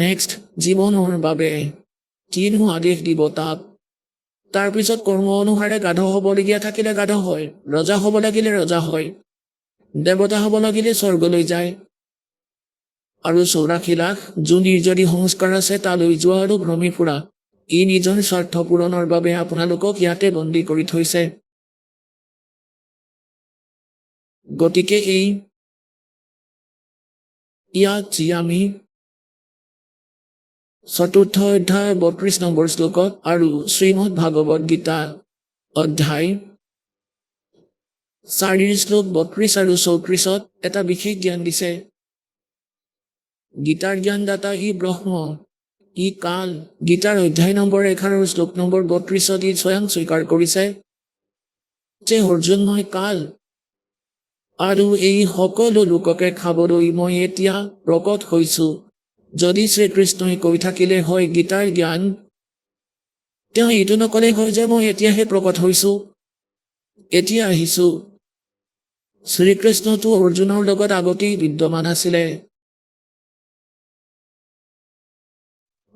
নেক্সট জীৱনৰ বাবে কিনো আদেশ দিব তাক। তাৰপিছত কৰ্ম অনুসাৰে গাধ হ'বলগীয়া থাকিলে গাধ হয়, ৰজা হ'ব লাগিলে ৰজা হয়, দেৱতা হ'ব লাগিলে স্বৰ্গলৈ যায়। আৰু 84 লাখ যোনিৰ যদি সংস্কাৰ আছে তালৈ যোৱা আৰু ভ্ৰমি ফুৰা। ই নিজৰ স্বাৰ্থ পূৰণৰ বাবে আপোনালোকক ইয়াতে বন্দী কৰি থৈছে। গতিকে ইয়াত যি আমি 4ৰ্থ অধ্যায় 32 নম্বৰ শ্লোকত আৰু শ্ৰীমদ ভাগৱত গীতা অধ্যায় 4 শ্লোক 32 আৰু 34ত এটা বিশেষ জ্ঞান দিছে। গীতাৰ জ্ঞানদাতা ই ব্ৰহ্ম, ই কাল। গীতাৰ অধ্যায় নম্বৰ 11 শ্লোক নম্বৰ 32ত ই স্বয়ং স্বীকাৰ কৰিছে যে অৰ্জুন মই কাল, আৰু এই সকলো লোককে খাবলৈ মই এতিয়া প্ৰকট হৈছো। যদি শ্ৰীকৃষ্ণই কৈ থাকিলে হয় গীতাৰ জ্ঞান, তেওঁ এইটো নকলে হয় যে মই এতিয়াহে প্ৰকট হৈছো, এতিয়া আহিছো। শ্ৰীকৃষ্ণটো অৰ্জুনৰ লগত আগতেই বিদ্যমান আছিলে।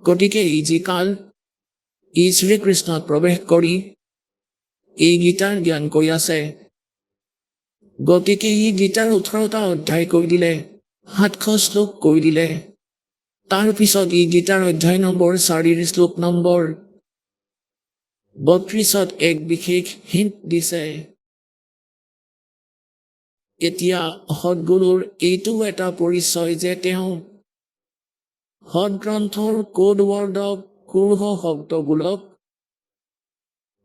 গতিকে এই যি কাল, ই শ্ৰীকৃষ্ণত প্ৰৱেশ কৰি এই গীতাৰ জ্ঞান কৈ আছে। গতিকে ই গীতাৰ 18টা অধ্যায় কৈ দিলে, 700 শ্লোক কৈ দিলে। তাৰ পিছত ই গীতাৰ অধ্যায় নম্বৰ 4 শ্লোক নম্বৰ 32ত এক বিশেষ হিণ্ট দিছে। এতিয়া সদগুৰুৰ এইটো এটা পৰিচয় যে তেওঁ সদগ্ৰন্থৰ কোড ৱৰ্ডক, কুৰ্হ শব্দবোৰক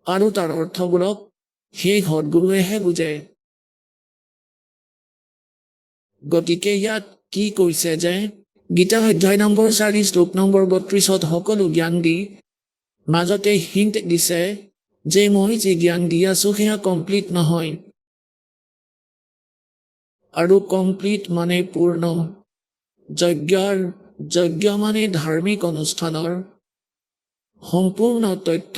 আৰু তাৰ অৰ্থবোৰক সেই সদগুৰুৱেহে বুজে। গতিকে ইয়াত কি কৈছে যে গীতা অধ্যায় নম্বৰ 4 শ্লোক নম্বৰ 32ত সকলো জ্ঞান দি মাজতে হিণ্ট দিছে যে মই যি জ্ঞান দি আছো সেয়া কমপ্লিট নহয়। আৰু কমপ্লিট মানে পূৰ্ণ। যজ্ঞ মানে ধাৰ্মিক অনুষ্ঠানৰ সম্পূৰ্ণ তথ্য।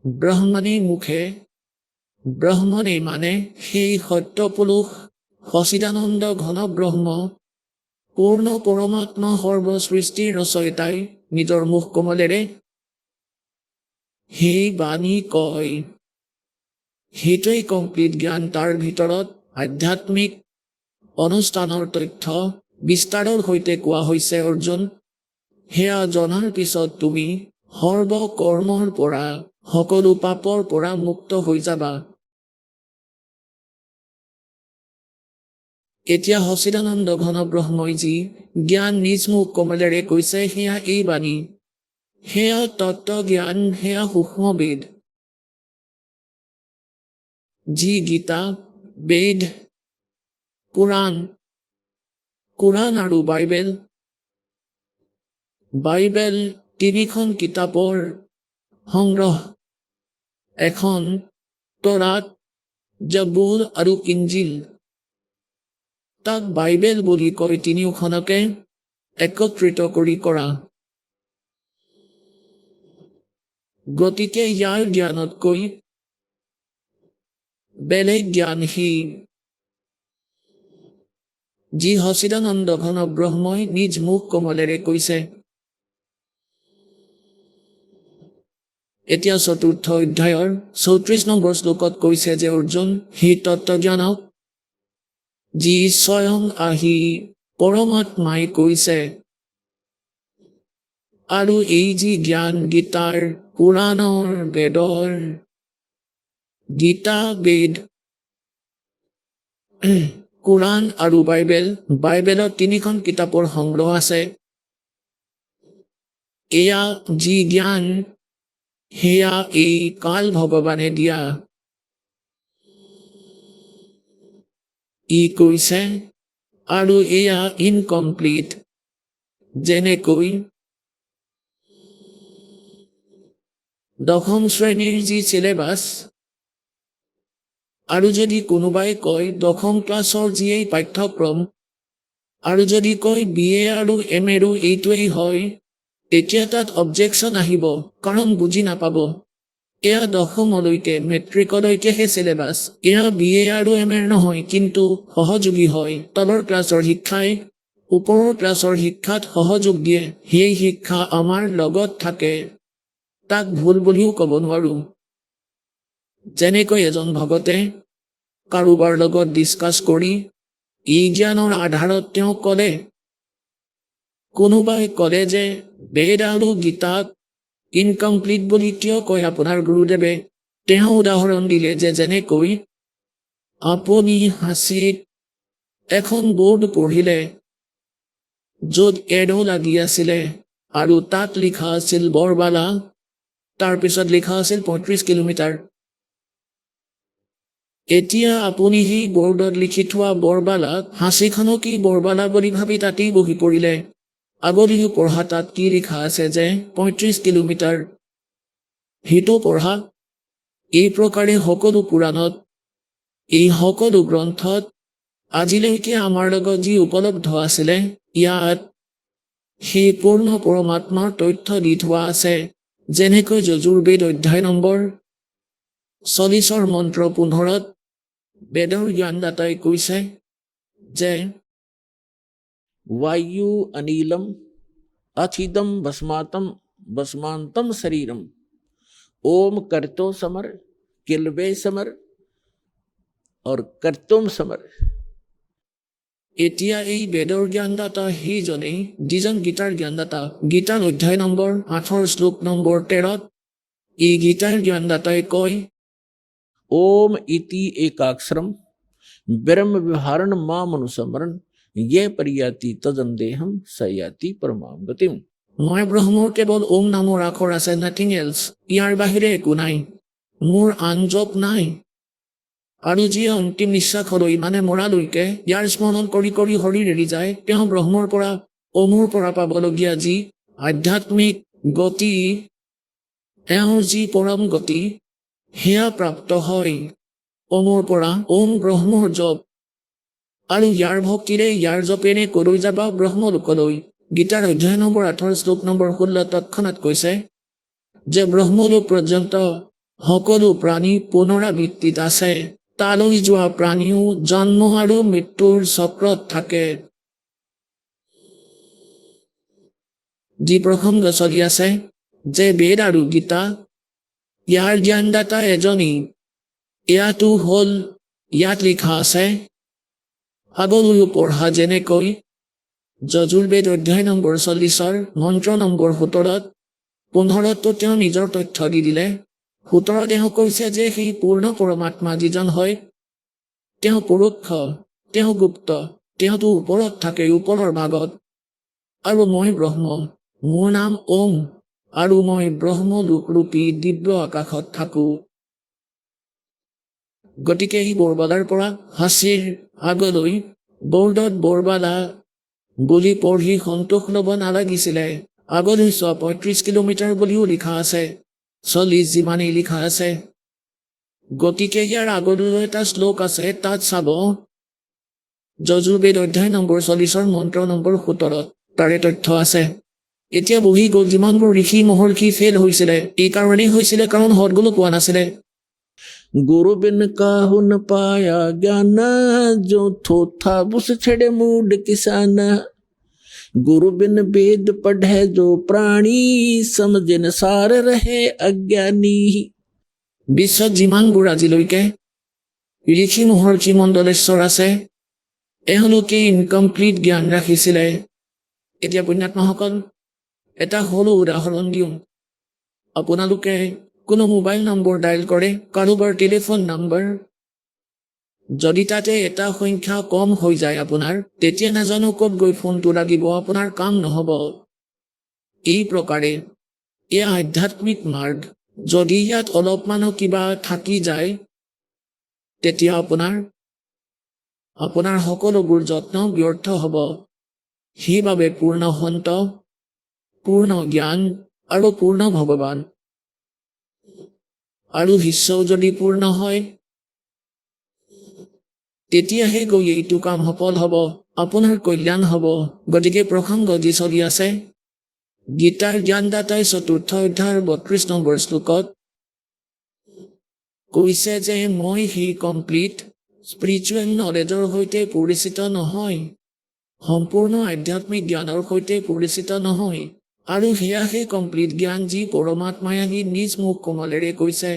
ব্ৰহ্মণে মুখে, ব্ৰহ্মণে মানে সেই সত্যপুৰুষ সচিদানন্দ ঘন ব্ৰহ্ম, পূৰ্ণ পৰমাত্মা সৰ্বসৃষ্টিৰ ৰচয়িতাই নিজৰ মুখ কমলেৰে সেই বাণী কয়। সেইটোৱেই কমপ্লিট জ্ঞান। তাৰ ভিতৰত আধ্যাত্মিক অনুষ্ঠানৰ তথ্য বিস্তাৰৰ সৈতে কোৱা হৈছে অৰ্জুন। সেয়া জনাৰ পিছত তুমি সৰ্ব কৰ্মৰ পৰা সকলো পাপৰ পৰা মুক্ত হৈ যাবা। এতিয়া সচিদানন্দ ঘন ব্ৰহ্মই যি জ্ঞান নিজ মুখ কমলেৰে কৈছে সেয়া এই বাণী, সেয়া তত্ত্ব জ্ঞান, সেয়া সূক্ষ্ম বেদ। যি গীতা, বেদ, কোৰাণ আৰু বাইবেল তিনিখন কিতাপৰ সংগ্ৰহ। এখন তৰাত, জাবুৰ আৰু ইঞ্জিল। তাক বাইবেল বুলি কয় তিনিওখনকে একত্ৰিত কৰি কৰা। গতিকে ইয়াৰ জ্ঞানতকৈ বেলেগ জ্ঞান সি, যি সচিদানন্দ ঘন ব্ৰহ্মই নিজ মুখ কমলেৰে কৈছে। এতিয়া ৪ৰ্থ অধ্যায়ৰ ৩৪ নম্বৰ শ্লোকত কৈছে যে অৰ্জুন, সেই তত্ত্বজ্ঞানক যি স্বয়ং আহি পৰমাত্মাই কৈছে, আৰু এই যি জ্ঞান গীতাৰ, পুৰাণৰ, বেদৰ, গীতা, বেদ, কোৰাণ আৰু বাইবেলত তিনিখন কিতাপৰ সংগ্ৰহ আছে। এয়া যি জ্ঞান, সেয়া এই কাল ভগৱানে দিয়া। ই কৈছে, আৰু এয়া ইনকমপ্লিট। যেনেকৈ 10ম শ্ৰেণীৰ যি চিলেবাছ, আৰু যদি কোনোবাই কয় 10ম ক্লাছৰ যি এই পাঠ্যক্ৰম, আৰু যদি কয় BA আৰু MA এইটোৱেই হয়, তেতিয়া তাত অবজেকশ্যন আহিব, কাৰণ বুজি নাপাব। এয়া 10মলৈকে, মেট্ৰিকলৈকেহে চিলেবাছ। এয়া BA আৰু MA নহয়, কিন্তু সহযোগী হয়। তলৰ ক্লাছৰ শিক্ষাই ওপৰৰ ক্লাছৰ শিক্ষাত সহযোগ দিয়ে। সেই শিক্ষা আমাৰ লগত থাকে, তাক ভুল বুলিও ক'ব নোৱাৰো। যেনেকৈ এজন ভকতে কাৰোবাৰ লগত ডিছকাছ কৰি এই জ্ঞানৰ আধাৰত তেওঁ ক'লে, কোনোবাই ক'লে যে বেদ আৰু গীতাক ইনকমপ্লিট বুলি কিয় কয় আপোনাৰ গুৰুদেৱে? তেওঁ উদাহৰণ দিলে যে যেনেকৈ আপুনি হাঁচিত এখন বৰ্ড পঢ়িলে, য'ত এৰো লাগি আছিলে, আৰু তাত লিখা আছিল বৰবালা, তাৰপিছত লিখা আছিল ৩৫ কিলোমিটাৰ। এতিয়া আপুনি সেই বৰ্ডত লিখি থোৱা বৰবালাক হাঁচিখনকেই বৰবালা বুলি ভাবি তাতেই বহি পৰিলে। আগলৈও পঢ়া তাত কি লিখা আছে যে ৩৫ কিলোমিটাৰ, সেইটো পঢ়া। এই প্ৰকাৰে সকলো পুৰাণত, এই সকলো গ্ৰন্থত আজিলৈকে আমাৰ লগত যি উপলব্ধ আছিলে, ইয়াত সেই পূৰ্ণ পৰমাত্মাৰ তথ্য দি থোৱা আছে। যেনেকৈ যজুৰ্বেদ অধ্যায় নম্বৰ 40ৰ মন্ত্ৰ 15ত বেদৰ জ্ঞানদাতাই কৈছে যে বায়ু অনিলম অথিদম ভস্মান্তম শৰীৰম ओम करतो समर किलबे समर और कर्तुम समर। এতিয়া এই বেদৰ জ্ঞানদাতা সেইজনেই যিজন গীতাৰ জ্ঞানদাতা। গীতাৰ অধ্যায় নম্বৰ 8ৰ শ্লোক নম্বৰ 13ত এই গীতাৰ জ্ঞানদাতাই কয়, ओम इति एकाक्षरम ब्रह्म विहारण मामनुसमरण ये परियाति तजन्देहम सयाति परमाम गतिम। মই ব্ৰহ্মৰ কেৱল ওম নামৰ আখৰ আছে, নাথিং এলছ। ইয়াৰ বাহিৰে একো নাই, মোৰ আন জপ নাই। আৰু যিয়ে অন্তিম নিশ্বাসলৈ মানে মৰালৈকে ইয়াৰ স্মৰণ কৰি কৰি শৰীৰ এৰি যায়, তেওঁ ব্ৰহ্মৰ পৰা ওমৰ পৰা পাবলগীয়া যি আধ্যাত্মিক গতি, এওঁৰ যি পৰম গতি, সেয়া প্ৰাপ্ত হয় ওমৰ পৰা। ওম ব্ৰহ্মৰ জপ, আৰু ইয়াৰ ভক্তিৰে ইয়াৰ জপেৰে কলৈ যাবা? ব্ৰহ্মলোকলৈ। গীতাৰ অধ্যায় নম্বৰ 8ৰ শ্লোক নম্বৰ 16 তৎক্ষণাৎ কৈছে যে ব্ৰহ্মলোক পৰ্যন্ত সকলো প্ৰাণী পুনৰাবৃত্তিত আছে। তালৈ যোৱা প্ৰাণীও জন্ম আৰু মৃত্যুৰ চক্ৰত থাকে। যি প্ৰসংগ চলি আছে যে বেদ আৰু গীতা, ইয়াৰ জ্ঞানদাতা এজনেই। এয়াতো হ'ল, ইয়াত লিখা আছে আগলৈও পঢ়া যেনেকৈ যজুৰ্বেদ অধ্যায় নম্বৰ 40 মন্ত্ৰ নম্বৰ 17 15তো তেওঁ নিজৰ তথ্য দি দিলে। 17 তেওঁ কৈছে যে সেই পূৰ্ণ পৰমাত্মা যিজন হয় তেওঁ পৰোক্ষ, তেওঁ গুপ্ত, তেওঁতো ওপৰত থাকে, ওপৰৰ ভাগত। আৰু মই ব্ৰহ্ম, মোৰ নাম ওম, আৰু মই ব্ৰহ্মলোকৰূপী দিব্য আকাশত থাকো। গতিকে এই বৰবালাৰ পৰা হাঁচিৰ আগলৈ বৰ্ডত বৰবালা বুলি পঢ়ি সন্তোষ ল'ব নালাগিছিলে। আগলৈ 35 কিলোমিটাৰ বুলিও লিখা আছে, 40 যিমানেই লিখা আছে। গতিকে ইয়াৰ আগলৈ এটা শ্লোক আছে, তাত চাব যজুৰ্বেদ অধ্যায় নম্বৰ 40 মন্ত্ৰ নম্বৰ 17 তাৰে তথ্য আছে। এতিয়া বহি গ'ল যিমানবোৰ ঋষি মহৰ্ষি ফেল হৈছিলে, এই কাৰণেই হৈছিলে কাৰণ সদগুৰু পোৱা নাছিলে। गुरु बिन काहु न पाया ज्ञान, जो थोथा बुस छड़े मूड किसान। गुरु बिन वेद पढ़े जो प्राणी, समझन सार रहे अज्ञानी। বিশ্বত যিমানবোৰ আজিলৈকে ঋষি মহৰ্ষি মণ্ডলেশ্বৰ আছে, এওঁলোকে ইনকমপ্লিট জ্ঞান ৰাখিছিলে। এতিয়া পুণ্যাত্মাসকল এটা সৰু উদাহৰণ দিওঁ। আপোনালোকে কোনো মোবাইল নম্বৰ ডায়েল কৰে, কাৰোবাৰ টেলিফোন নম্বৰ, যদি তাতে এটা সংখ্যা কম হৈ যায় আপোনাৰ, তেতিয়া নাজানো ক'ত গৈ ফোনটো লাগিব, আপোনাৰ কাম নহ'ব। এই প্ৰকাৰে এয়া আধ্যাত্মিক মাৰ্গ। যদি ইয়াত অলপমানো কিবা থাকি যায়, তেতিয়া আপোনাৰ সকলোবোৰ যত্ন ব্যৰ্থ হ'ব। সেইবাবে পূৰ্ণ সন্ত, পূৰ্ণ জ্ঞান আৰু পূৰ্ণ ভগৱান আৰু বিশ্বও যদি পূৰ্ণ হয়, তেতিয়াহে গৈ এইটো কাম সফল হ'ব, আপোনাৰ কল্যাণ হ'ব। গতিকে প্ৰসংগ যি চলি আছে, গীতাৰ জ্ঞানদাতাই 4ৰ্থ অধ্যায়ৰ 32 নম্বৰ শ্লোকত কৈছে যে মই সেই কমপ্লিট স্পিৰিচুৱেল নলেজৰ সৈতে পৰিচিত নহয়, সম্পূৰ্ণ আধ্যাত্মিক জ্ঞানৰ সৈতে পৰিচিত নহয়। আৰু সেয়া সেই কমপ্লিট জ্ঞান যি পৰমাত্মাই আহি নিজ মুখ কোমলেৰে কৈছে।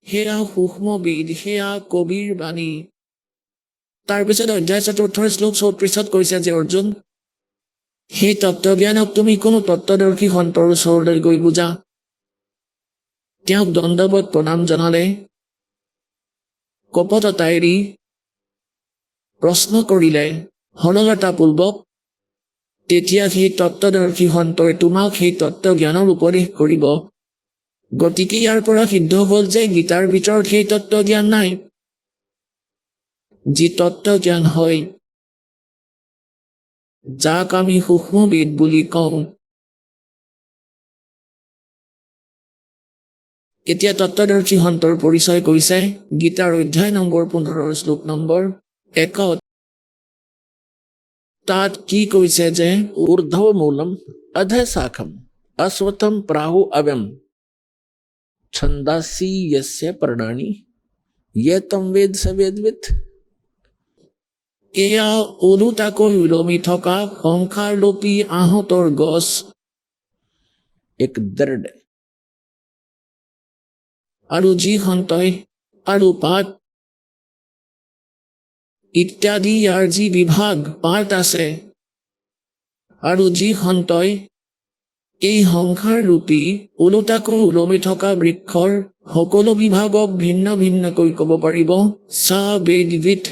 সেয়া সূক্ষ্ম বেদ, সেয়া কবিৰ বাণী। তাৰপিছত অধ্যায় 4 শ্লোক 34 কৈছে যে অৰ্জুন, সেই তত্ত্বজ্ঞানক তুমি কোনো তত্ত্বদৰ্শী সন্তৰ ওচৰলৈ গৈ বুজা। তেওঁক দণ্ডৱত প্ৰণাম জনালে, কপটতা এৰি প্ৰশ্ন কৰিলে সৰলতাপূৰ্বক, তেতিয়া সেই তত্ত্বদৰ্শী সন্তই তোমাক সেই তত্ত্বজ্ঞানৰ উপদেশ কৰিব। গতিকে ইয়াৰ পৰা সিদ্ধ হ'ল যে গীতাৰ ভিতৰত সেই তত্ত্বজ্ঞান নাই, যি তত্ত্বজ্ঞান হয়, যাক আমি সূক্ষ্ম বেদ বুলি কওঁ। এতিয়া তত্ত্বদৰ্শী সন্তৰ পৰিচয় কৈছে গীতাৰ অধ্যায় নম্বৰ 15 শ্লোক নম্বৰ 1। তাত কি কৈছে যে ঊৰ্ধ্ব মূলম অধ শাখম অশ্বত্থম প্ৰাহু অব্যম ছন্দাসি যস্য পৰ্ণানি য়ে তম বেদ স বেদবিদ। এয়া ওলোটাকৈ ওলমি থকা সংসাৰলোপী আহঁতৰ গছ, এক দৃঢ় আৰু যি সন্তই আৰু পাত ইত্যাদি ইয়াৰ যি বিভাগ পাত আছে, আৰু যি সন্তই এই সংসাৰৰূপী ওলোটাকৈ ওলমি থকা বৃক্ষৰ সকলো বিভাগক ভিন্ন ভিন্নকৈ ক'ব পাৰিব। সা বেদবিদ।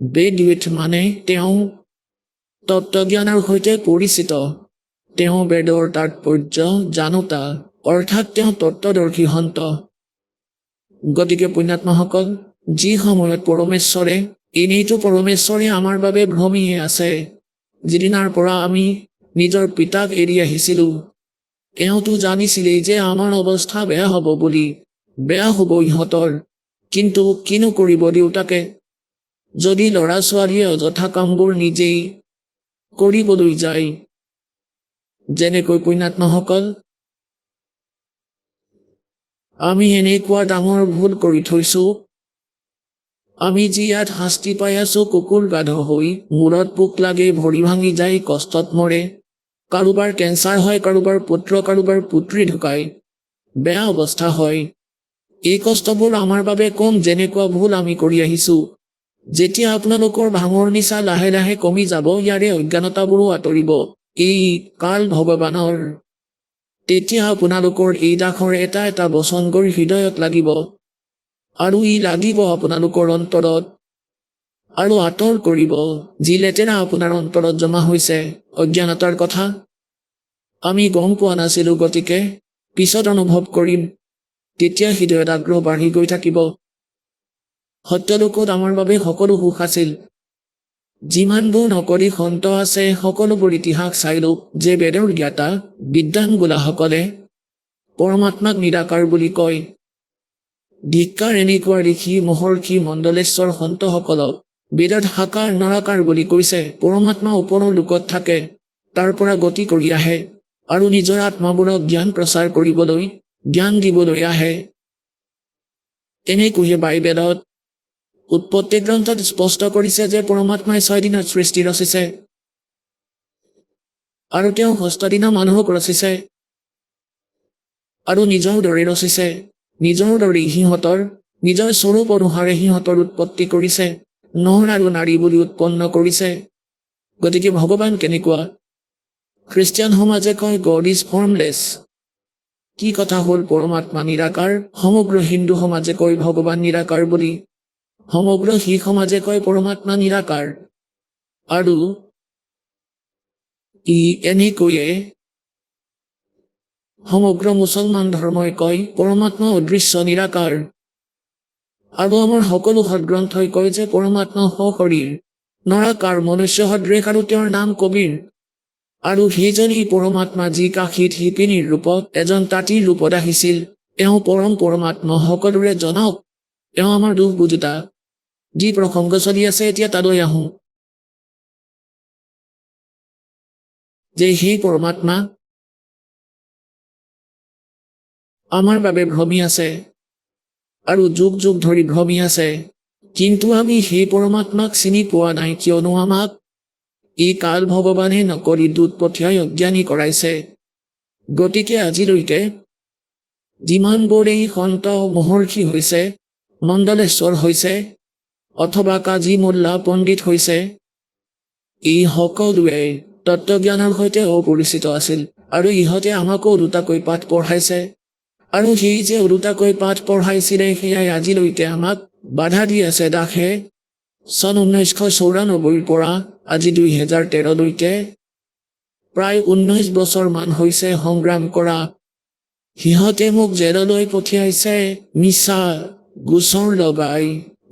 বেদবিদ মানে তেওঁ তত্ত্বজ্ঞানৰ সৈতে পৰিচিত, তেওঁ বেদৰ তাৎপৰ্য জানোতা, অৰ্থাৎ তেওঁ তত্ত্বদৰ্শী সন্ত। গতিকে পুণ্যাত্মাসকল, যি সময়ত পৰমেশ্বৰে, এনেইতো পৰমেশ্বৰে আমাৰ বাবে ভ্ৰমিয়ে আছে। যিদিনাৰ পৰা আমি নিজৰ পিতাক এৰি আহিছিলোঁ, এওঁতো জানিছিলেই যে আমাৰ অৱস্থা বেয়া হ'ব বুলি। বেয়া হ'ব ইহঁতৰ, কিন্তু কিনো কৰিব দেউতাকে। যদি ল'ৰা ছোৱালীয়ে অযথা কামবোৰ নিজেই কৰিবলৈ যায়, যেনেকৈ পুণ্যাত্মাসকল আমি এনেকুৱা ডাঙৰ ভুল কৰি থৈছোঁ। আমি যি ইয়াত শাস্তি পাই আছোঁ কুকুৰ গাধ হৈ, মূৰত পোক লাগে, ভৰি ভাঙি যায়, কষ্টত মৰে, কাৰোবাৰ কেঞ্চাৰ হয়, কাৰোবাৰ পুত্ৰ কাৰোবাৰ পুত্ৰী ঢুকায়, বেয়া অৱস্থা হয়। এই কষ্টবোৰ আমাৰ বাবে কম, যেনেকুৱা ভুল আমি কৰি আহিছোঁ। যেতিয়া আপোনালোকৰ ভাঙৰ নিচা লাহে লাহে কমি যাব, ইয়াৰে অজ্ঞানতাবোৰো আঁতৰিব, এই কাল ভগৱানৰ, তেতিয়া আপোনালোকৰ এই দাসৰ এটা এটা বচন কৰি হৃদয়ত লাগিব, আৰু ই লাগিব আপোনালোকৰ অন্তৰত, আৰু আঁতৰ কৰিব যি লেতেৰা আপোনাৰ অন্তৰত জমা হৈছে, অজ্ঞানতাৰ কথা। আমি গম পোৱা নাছিলো, গতিকে পিছত অনুভৱ কৰিম, তেতিয়া হৃদয়ত আগ্ৰহ বাঢ়ি গৈ থাকিব। সত্যলোকত আমাৰ বাবে সকলো সুখ আছিল। যিমানবোৰ নকৰি সন্ত আছে, সকলোবোৰ ইতিহাস চাইলো যে বেদৰ জ্ঞাতা বিদ্বানগোলাসকলে পৰমাত্মাক নিৰাকাৰ বুলি কয়। ধিক্কাৰ এনেকুৱা ঋষি মহৰ্ষি মণ্ডলেশ্বৰ সন্তসকলক বেদত সাকাৰ নৰাকাৰ বুলি কৈছে। পৰমাত্মা ওপৰৰ লোকত থাকে, তাৰ পৰা গতি কৰি আহে আৰু নিজৰ আত্মাবোৰক জ্ঞান প্ৰচাৰ কৰিবলৈ, জ্ঞান দিবলৈ আহে। এনেকৈয়ে বাইবেলত উৎপত্তি গ্ৰন্থত স্পষ্ট কৰিছে যে পৰমাত্মাই 6 দিনত সৃষ্টি ৰচিছে, আৰু তেওঁ 6টা দিনা মানুহক ৰচিছে, আৰু নিজৰ দৰে ৰচিছে। নিজৰ দৰে সিহঁতৰ নিজৰ স্বৰূপ অনুসাৰে সিহঁতৰ উৎপত্তি কৰিছে, নৰ আৰু নাৰী বুলি উৎপন্ন কৰিছে। গতিকে ভগৱান কেনেকুৱা? খ্ৰীষ্টিয়ান সমাজে কয় গড ইজ ফৰ্মলেছ। কি কথা হ'ল পৰমাত্মা নিৰাকাৰ? সমগ্ৰ হিন্দু সমাজে কয় ভগৱান নিৰাকাৰ বুলি। সমগ্ৰ শিখ সমাজে কয় পৰমাত্মা নিৰাকাৰ। আৰু ই এনেকৈয়ে সমগ্ৰ মুছলমান ধৰ্মই কয় পৰমাত্মা অদৃশ্য নিৰাকাৰ। আৰু আমাৰ সকলো সদগ্ৰন্থই কয় যে পৰমাত্মা সশৰীৰ নৰাকাৰ মনুষ্য সদৃশ আৰু তেওঁৰ নাম কবীৰ। আৰু সেইজনেই পৰমাত্মা যি কাশীত শিপিনীৰ ৰূপত এজন তাঁতীৰ ৰূপত আহিছিল। এওঁ পৰম পৰমাত্মা সকলোৰে জনক, এওঁ আমাৰ দুখ বুজোতা। যি প্ৰসংগ চলি আছে এতিয়া তালৈ আহোঁ, যে সেই পৰমাত্মা আমাৰ বাবে ভ্ৰমি আছে, আৰু যুগ যুগ ধৰি ভ্ৰমি আছে। কিন্তু আমি সেই পৰমাত্মাক চিনি পোৱা নাই, কিয়নো আমাক এই কাল ভগৱানে নকৰি দূত পঠিয়াই অজ্ঞানী কৰাইছে। গতিকে আজিলৈকে যিমানবোৰ এই সন্ত মহৰ্ষি হৈছে, মণ্ডলেশ্বৰ হৈছে, অথবা কাজী মোল্লা পণ্ডিত হৈছে, এই সকলোৱে তত্ত্বজ্ঞানৰ সৈতে অপৰিচিত আছিল, আৰু ইহঁতে আমাকো ওলোটাকৈ পাঠ পঢ়াইছে। আৰু সেই যে ওলোটাকৈ পাঠ পঢ়াইছিলে সেয়াই আজিলৈকে আমাক বাধা দি আছে দাসে। চন 1994ৰ পৰা আজি 2013লৈকে প্ৰায় 19 বছৰমান হৈছে সংগ্ৰাম কৰা। সিহঁতে মোক জেললৈ পঠিয়াইছে, মিছা গোচৰ লগাই,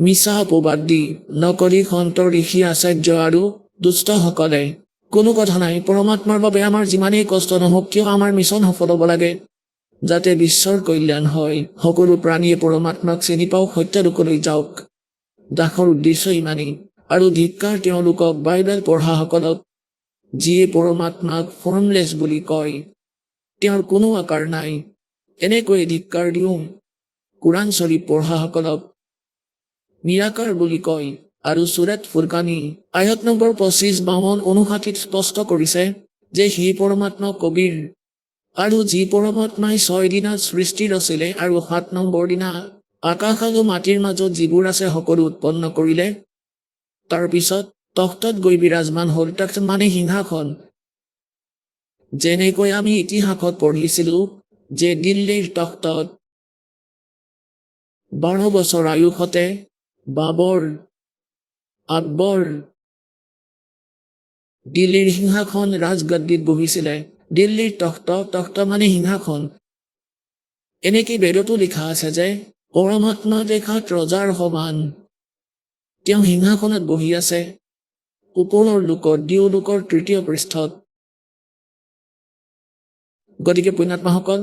মিছা অপবাদ দি, নকলি সন্ত ঋষি আচাৰ্য আৰু দুষ্টসকলে। কোনো কথা নাই, পৰমাত্মাৰ বাবে আমাৰ যিমানেই কষ্ট নহওক কিয় আমাৰ মিছন সফল হ'ব লাগে, যাতে বিশ্বৰ কল্যাণ হয়, সকলো প্ৰাণীয়ে পৰমাত্মাক চিনি পাওক, সত্যলোকলৈ যাওক। দাসৰ উদ্দেশ্য ইমানেই। আৰু ধিক্কাৰ তেওঁলোকক বাইবেল পঢ়াসকলক, যিয়ে পৰমাত্মাক ফৰ্মলেছ বুলি কয়, তেওঁৰ কোনো আকাৰ নাই, এনেকৈ ধিক্কাৰ দিওঁ। কোৰাণ শ্বৰীফ পঢ়াসকলক নিৰাকাৰ বুলি কয়। আৰু চুৰাত ফুৰকানী আয়াত নম্বৰ 25, 52, 59 স্পষ্ট কৰিছে যে সেই পৰমাত্মা কবীৰ। আৰু যি পৰমাত্মাই 6 দিনত সৃষ্টি ৰচিলে আৰু 7 নম্বৰ দিনা আকাশ আৰু মাটিৰ মাজত যিবোৰ আছে সকলো উৎপন্ন কৰিলে, তাৰ পিছত তখ্তত গৈ বিৰাজমান হ'ল, তাক মানে সিংহাসন। যেনেকৈ আমি ইতিহাসত পঢ়িছিলো যে দিল্লীৰ তখ্তত 12 বছৰ আয়ুসতে বাবৰ, আকবৰ দিল্লীৰ সিংহাসন ৰাজগাদ্দীত বহিছিলে। দিল্লীৰ তখ্ত মানে সিংহাসন। এনেকৈ বেদতো লিখা আছে যে পৰমাত্মা দেখাত ৰজাৰ সমান, তেওঁ সিংহাসনত বহি আছে ওপৰৰ লোকত, দেওলোকৰ 3য় পৃষ্ঠত। গতিকে পুণ্যাত্মাসকল,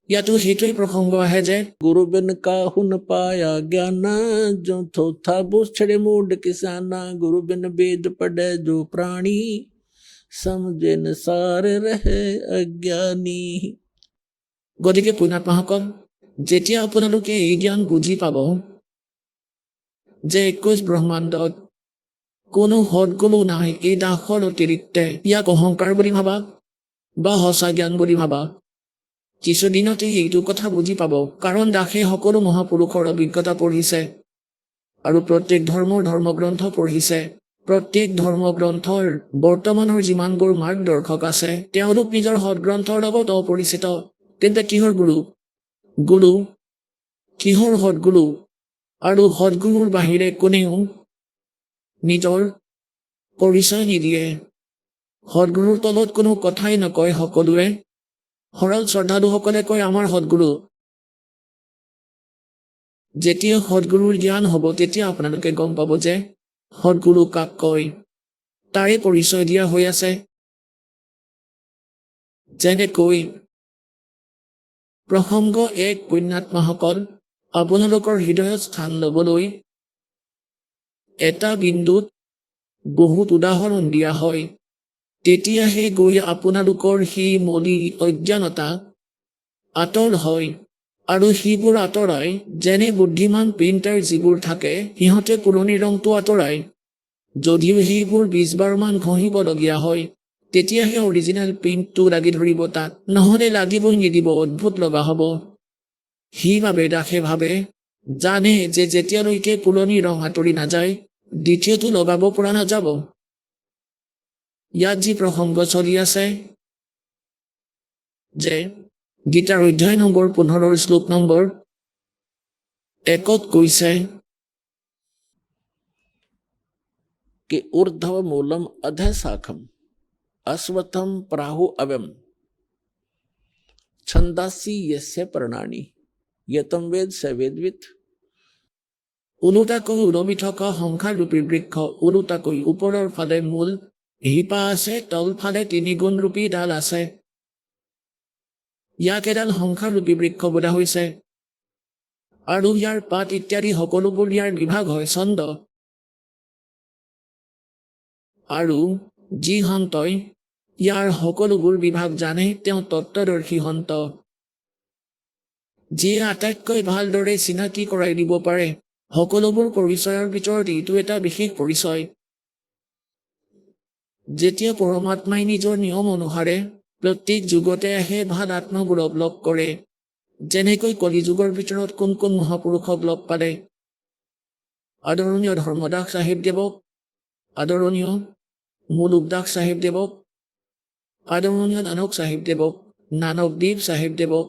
ইয়াতো সেইটোৱেই প্ৰসংগ আহে যে गुरु बिन काहू न पाया ज्ञाना, जो थोथा बोझ छड़े मूड किसाना। गुरु बिन वेद पढ़े जो प्राणी, समझे न सार रहे अज्ञानी। গতিকে পুণ্যাত্মাসকল, যেতিয়া আপোনালোকে এই জ্ঞান বুজি পাব যে 21 ব্ৰহ্মাণ্ডত কোনো সদগুণো নাই, এই দাসৰ অতিৰিক্তে, ইয়াক অহংকাৰ বুলি ভাবা বা সঁচা জ্ঞান বুলি ভাবা, কিছুদিনতে এইটো কথা বুজি পাব। কাৰণ দাসে সকলো মহাপুৰুষৰ অভিজ্ঞতা পঢ়িছে। আৰু প্ৰত্যেক ধৰ্মৰ ধৰ্মগ্ৰন্থ পঢ়িছে। প্ৰত্যেক ধৰ্মগ্ৰন্থৰ বৰ্তমানৰ যিমানবোৰ মাৰ্গদৰ্শক আছে তেওঁলোক নিজৰ সদগ্ৰন্থৰ লগত অপৰিচিত। তেন্তে কিহৰ গুৰু? গুৰু কিহৰ সদগুৰু? আৰু সদগুৰুৰ বাহিৰে কোনেও নিজৰ পৰিচয় নিদিয়ে। সদগুৰুৰ তলত কোনো কথাই নকয় সকলোৱে। সৰল শ্ৰদ্ধালুসকলে কয় আমাৰ সদগুৰু। যেতিয়া সদগুৰুৰ জ্ঞান হ'ব তেতিয়া আপোনালোকে গম পাব যে সদগুৰু কাক কয়। তাৰে পৰিচয় দিয়া হৈ আছে। যেনেকৈ প্ৰসংগ 1 পুণ্যাত্মাসকল, আপোনালোকৰ হৃদয়ত স্থান ল'বলৈ এটা বিন্দুত বহুত উদাহৰণ দিয়া হয়। তেতিয়াহে গৈ আপোনালোকৰ সেই মলি অজ্ঞানতা আঁতৰ হয়। আৰু সেইবোৰ আঁতৰাই যেনে বুদ্ধিমান পেইণ্টাৰ যিবোৰ থাকে সিহঁতে পুৰণি ৰংটো আঁতৰাই। যদিও সেইবোৰ 20 বাৰমান ঘঁহিবলগীয়া হয় তেতিয়াহে অৰিজিনেল পেইণ্টটো লাগি ধৰিব তাত, নহ'লে লাগিবই নিদিব, অদ্ভুত লগা হ'ব। সেইবাবে দাসে ভাবে জানে যে যেতিয়ালৈকে পুৰণি ৰং আঁতৰি নাযায় দ্বিতীয়টো লগাব পৰা নাযাব। ইয়াত যি প্ৰসংগ চলি আছে যে গীতাৰ অধ্যায় নম্বৰ 15 শ্লোক নম্বৰ 1 কৈছে कि ऊर्ध्व मूलम अधः शाखम अश्वत्थम प्राहु अव्यम छंदासी यस्य प्रणानी यतम वेद स वेदवित। ওলোটাকৈ ওলমি থকা সংখ্যাৰূপী বৃক্ষ, ওলোটাকৈ ওপৰৰ ফালে মূল শিপা আছে, তলফালে 3 গুণ ৰূপী ডাল আছে। ইয়াক এডাল সংখ্যাৰূপী বৃক্ষ বোলা হৈছে। আৰু ইয়াৰ পাত ইত্যাদি সকলোবোৰ ইয়াৰ বিভাগ হয় ছন্দ। আৰু যি সন্তই ইয়াৰ সকলোবোৰ বিভাগ জানে তেওঁ তত্ত্বদৰ্শী সন্ত। যিয়ে আটাইতকৈ ভালদৰে চিনাকি কৰাই দিব পাৰে। সকলোবোৰ পৰিচয়ৰ ভিতৰত এইটো এটা বিশেষ পৰিচয়। যেতিয়া পৰমাত্মাই নিজৰ নিয়ম অনুসাৰে প্ৰত্যেক যুগতে আহে ভাল আত্মাবোৰক লগ কৰে। যেনেকৈ কলিযুগৰ ভিতৰত কোন কোন মহাপুৰুষক লগ পালে। আদৰণীয় ধৰ্মদাস চাহিবদেৱক, আদৰণীয় মুলুকদাস চাহিবদেৱক, আদৰণীয় নানক চাহিবদেৱক, নানকদেৱ চাহিবদেৱক,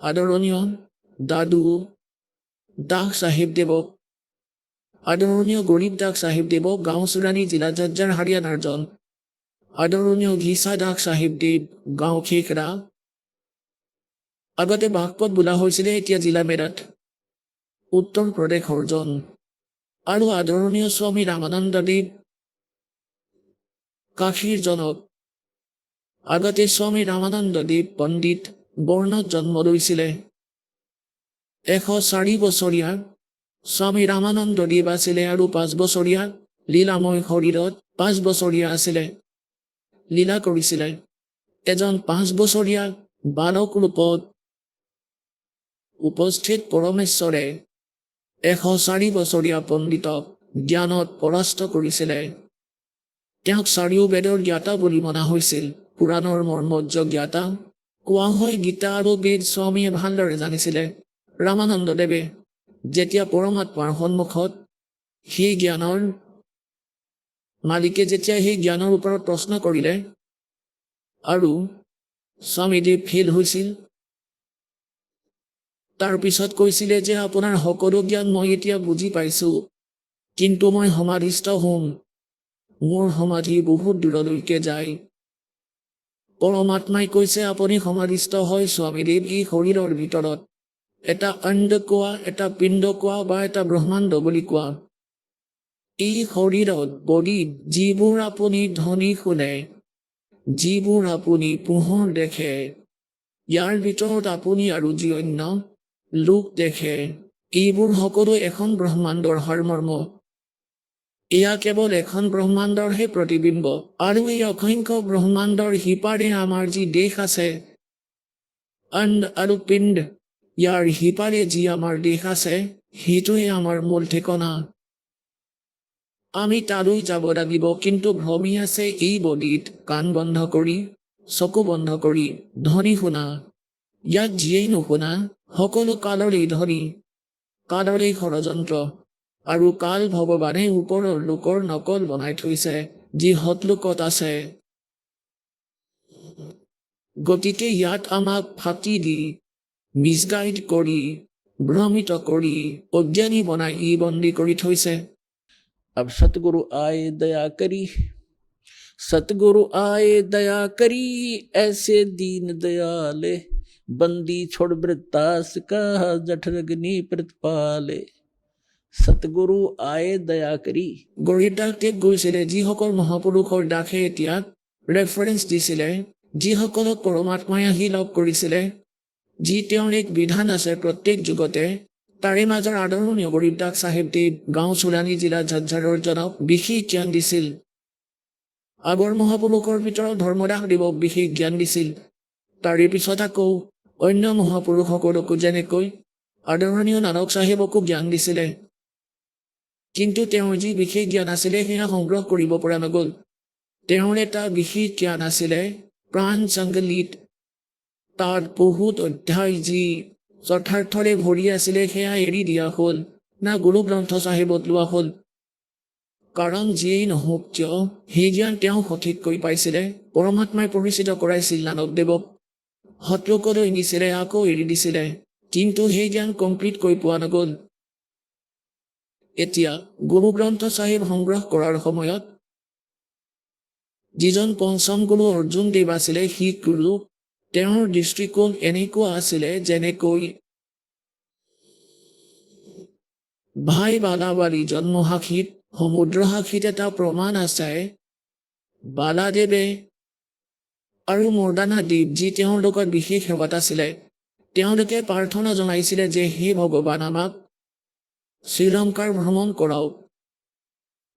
আদৰণীয় দাদু দাস চাহিবদেৱক, আদৰণীয় গৰীব দাস চাহিবদেৱক, গাঁও চুৰাণী জিলা জজ্জাৰ হাৰিয়ানাৰ জন, আদৰণীয় ঘিচা দাস চাহিবদেৱ, গাঁও খেকৰা। আগতে বাঘপত বোলা হৈছিলে, এতিয়া জিলা মেৰাট, উত্তৰ প্ৰদেশৰ জন। আৰু আদৰণীয় স্বামী ৰামানন্দদেৱ, কাশীৰ জনক। আগতে স্বামী ৰামানন্দদেৱ পণ্ডিত বৰ্ণত জন্ম লৈছিলে। 104 বছৰীয়া স্বামী ৰামানন্দদেৱ আছিলে আৰু 5 বছৰীয়া লীলাময় শৰীৰত 5 বছৰীয়া আছিলে, লীলা কৰিছিলে। এজন 5 বছৰীয়া বালক ৰূপত উপস্থিত পৰমেশ্বৰে 104 বছৰীয়া পণ্ডিতক জ্ঞানত পৰাস্ত কৰিছিলে। তেওঁক চাৰিও বেদৰ জ্ঞাতা বুলি মনা হৈছিল, পুৰাণৰ মৰ্মজ্জ জ্ঞাতা। কোৱা হয় গীতা আৰু বেদ স্বামীয়ে ভালদৰে জানিছিলে। ৰামানন্দদেৱে যেতিয়া পৰমাত্মাৰ সন্মুখত সেই জ্ঞানৰ মালিকে যেতিয়া সেই জ্ঞানৰ ওপৰত প্ৰশ্ন কৰিলে আৰু স্বামীদেৱ ফেল হৈছিল, তাৰপিছত কৈছিলে যে আপোনাৰ সকলো জ্ঞান মই এতিয়া বুজি পাইছো, কিন্তু মই সমাধিস্থ হ'ম। মোৰ সমাধি বহুত দূৰলৈকে যায়। পৰমাত্মাই কৈছে আপুনি সমাধিস্থ হয় স্বামীদেৱ এই শৰীৰৰ ভিতৰত। এটা অণ্ড কোৱা, এটা পিণ্ড কোৱা বা এটা ব্ৰহ্মাণ্ড বুলি কোৱা। এই শৰীৰত বডিত যিবোৰ আপুনি ধ্বনি শুনে, যিবোৰ আপুনি পোহৰ দেখে, ইয়াৰ ভিতৰত আপুনি আৰু যি অন্য লোক দেখে, এইবোৰ সকলো এখন ব্ৰহ্মাণ্ডৰ সাৰমৰ্ম। এয়া কেৱল এখন ব্ৰহ্মাণ্ডৰহে প্ৰতিবিম্ব। আৰু এই অসংখ্য ব্ৰহ্মাণ্ডৰ সিপাৰে আমাৰ যি দেশ আছে, অণ্ড আৰু পিণ্ড, ইয়াৰ সিপাৰে যি আমাৰ দেশ আছে সেইটোৱে আমাৰ মূল ঠিকনা। আমি তালৈ যাব লাগিব, কিন্তু ভ্ৰমি আছে এই বডিত কাণ বন্ধ কৰি, চকু বন্ধ কৰি ধ্বনি শুনা। ইয়াত যিয়েই নুশুনা সকলো কালৰেই ধৰি, কালৰেই ষড়যন্ত্ৰ। আৰু কাল ভগৱানে ওপৰৰ লোকৰ নকল বনাই থৈছে যি সৎলোকত আছে। গতিকে ইয়াত আমাক ফাঁকি দি মিছগাইড কৰি ভ্ৰমিত কৰি অজ্ঞানী বনাই ই বন্দী কৰি থৈছে। अब सतगुरु आए दया करी, सतगुरु आए दया करी, ऐसे दीन दयाले, बंदी छोड़ वृत्तास का जठरग्नि प्रतिपाले। सतगुरु आए दया करी। গৰীবদাস ত্যাগ গৈছিলে যিসকল মহাপুৰুষৰ দাসে এতিয়া ৰেফাৰেঞ্চ দিছিলে, যিসকলক পৰমাত্মাই আহি লগ কৰিছিলে, যি তেওঁৰ এক বিধান আছে প্ৰত্যেক যুগতে। তাৰে মাজৰ আদৰণীয় গৰীবদাস চাহেবদেৱ গাঁও চোলানী জিলা ঝজ্জাৰৰ জনক বিশেষ জ্ঞান দিছিল। আগৰ মহাপুৰুষৰ ভিতৰত ধৰ্মদাসদেৱক বিশেষ জ্ঞান দিছিল। তাৰে পিছত আকৌ অন্য মহাপুৰুষসকলকো যেনেকৈ আদৰণীয় নানক চাহেবকো জ্ঞান দিছিলে। কিন্তু তেওঁৰ যি বিশেষ জ্ঞান আছিলে সেয়া সংগ্ৰহ কৰিব পৰা নগ'ল। তেওঁৰ এটা বিশেষ জ্ঞান আছিলে প্ৰাণ সংগলিত। তাত বহুত অধ্যায় যি যথাৰ্থৰে ভৰি আছিলে সেয়া এৰি দিয়া হ'ল, না গুৰু গ্ৰন্থ চাহেবত লোৱা হ'ল। কাৰণ যিয়েই নহওক কিয় সেই জ্ঞান তেওঁ সঠিককৈ পাইছিলে। পৰমাত্মাই পৰিচিত কৰাইছিল নানকদেৱক, সৎলোকলৈ নিছিলে, আকৌ এৰি দিছিলে, কিন্তু সেই জ্ঞান কমপ্লিটকৈ পোৱা নগ'ল। এতিয়া গুৰু গ্ৰন্থ চাহেব সংগ্ৰহ কৰাৰ সময়ত যিজন পঞ্চম গুৰু অৰ্জুন দেৱ আছিলে শিখ গুৰু, তেওঁৰ দৃষ্টিকোণ এনেকুৱা আছিলে যেনেকৈ ভাই বালাবাৰী জন্মসাক্ষীত সমুদ্ৰ সাক্ষীত এটা প্ৰমাণ আছে। বালাদেৱে আৰু মৰ্দানা দেৱ যি তেওঁৰ লগত বিশেষ সেৱাত আছিলে, তেওঁলোকে প্ৰাৰ্থনা জনাইছিলে যে হে ভগৱান আমাক শ্ৰীলংকাৰ ভ্ৰমণ কৰাওক।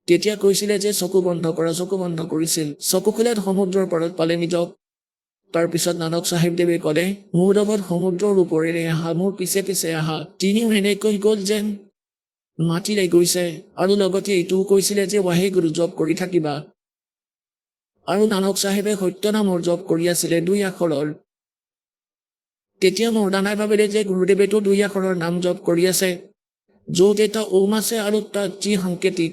তেতিয়া কৈছিলে যে চকু বন্ধ কৰা, চকু বন্ধ কৰিছিল। চকু খোলাত সমুদ্ৰৰ পাৰত পালে নিজক। তাৰপিছত নানক চাহেবদেৱে ক'লে মোৰ লগত সমুদ্ৰৰ ওপৰেৰে আহা, মোৰ পিছে পিছে আহা। তিনিও এনেকৈ গ'ল যেন মাতিলে গৈছে, আৰু লগতে এইটোও কৈছিলে যে ৱাহেগুৰু জপ কৰি থাকিবা। আৰু নানক চাহেবে সত্য নামৰ জপ কৰি আছিলে 2 আখৰৰ। তেতিয়া মৰ্দানাই ভাবিলে যে গুৰুদেৱেতো 2 আখৰৰ নাম জপ কৰি আছে, য'ত এটা ওম আছে আৰু তাত যি সাংকেতিক।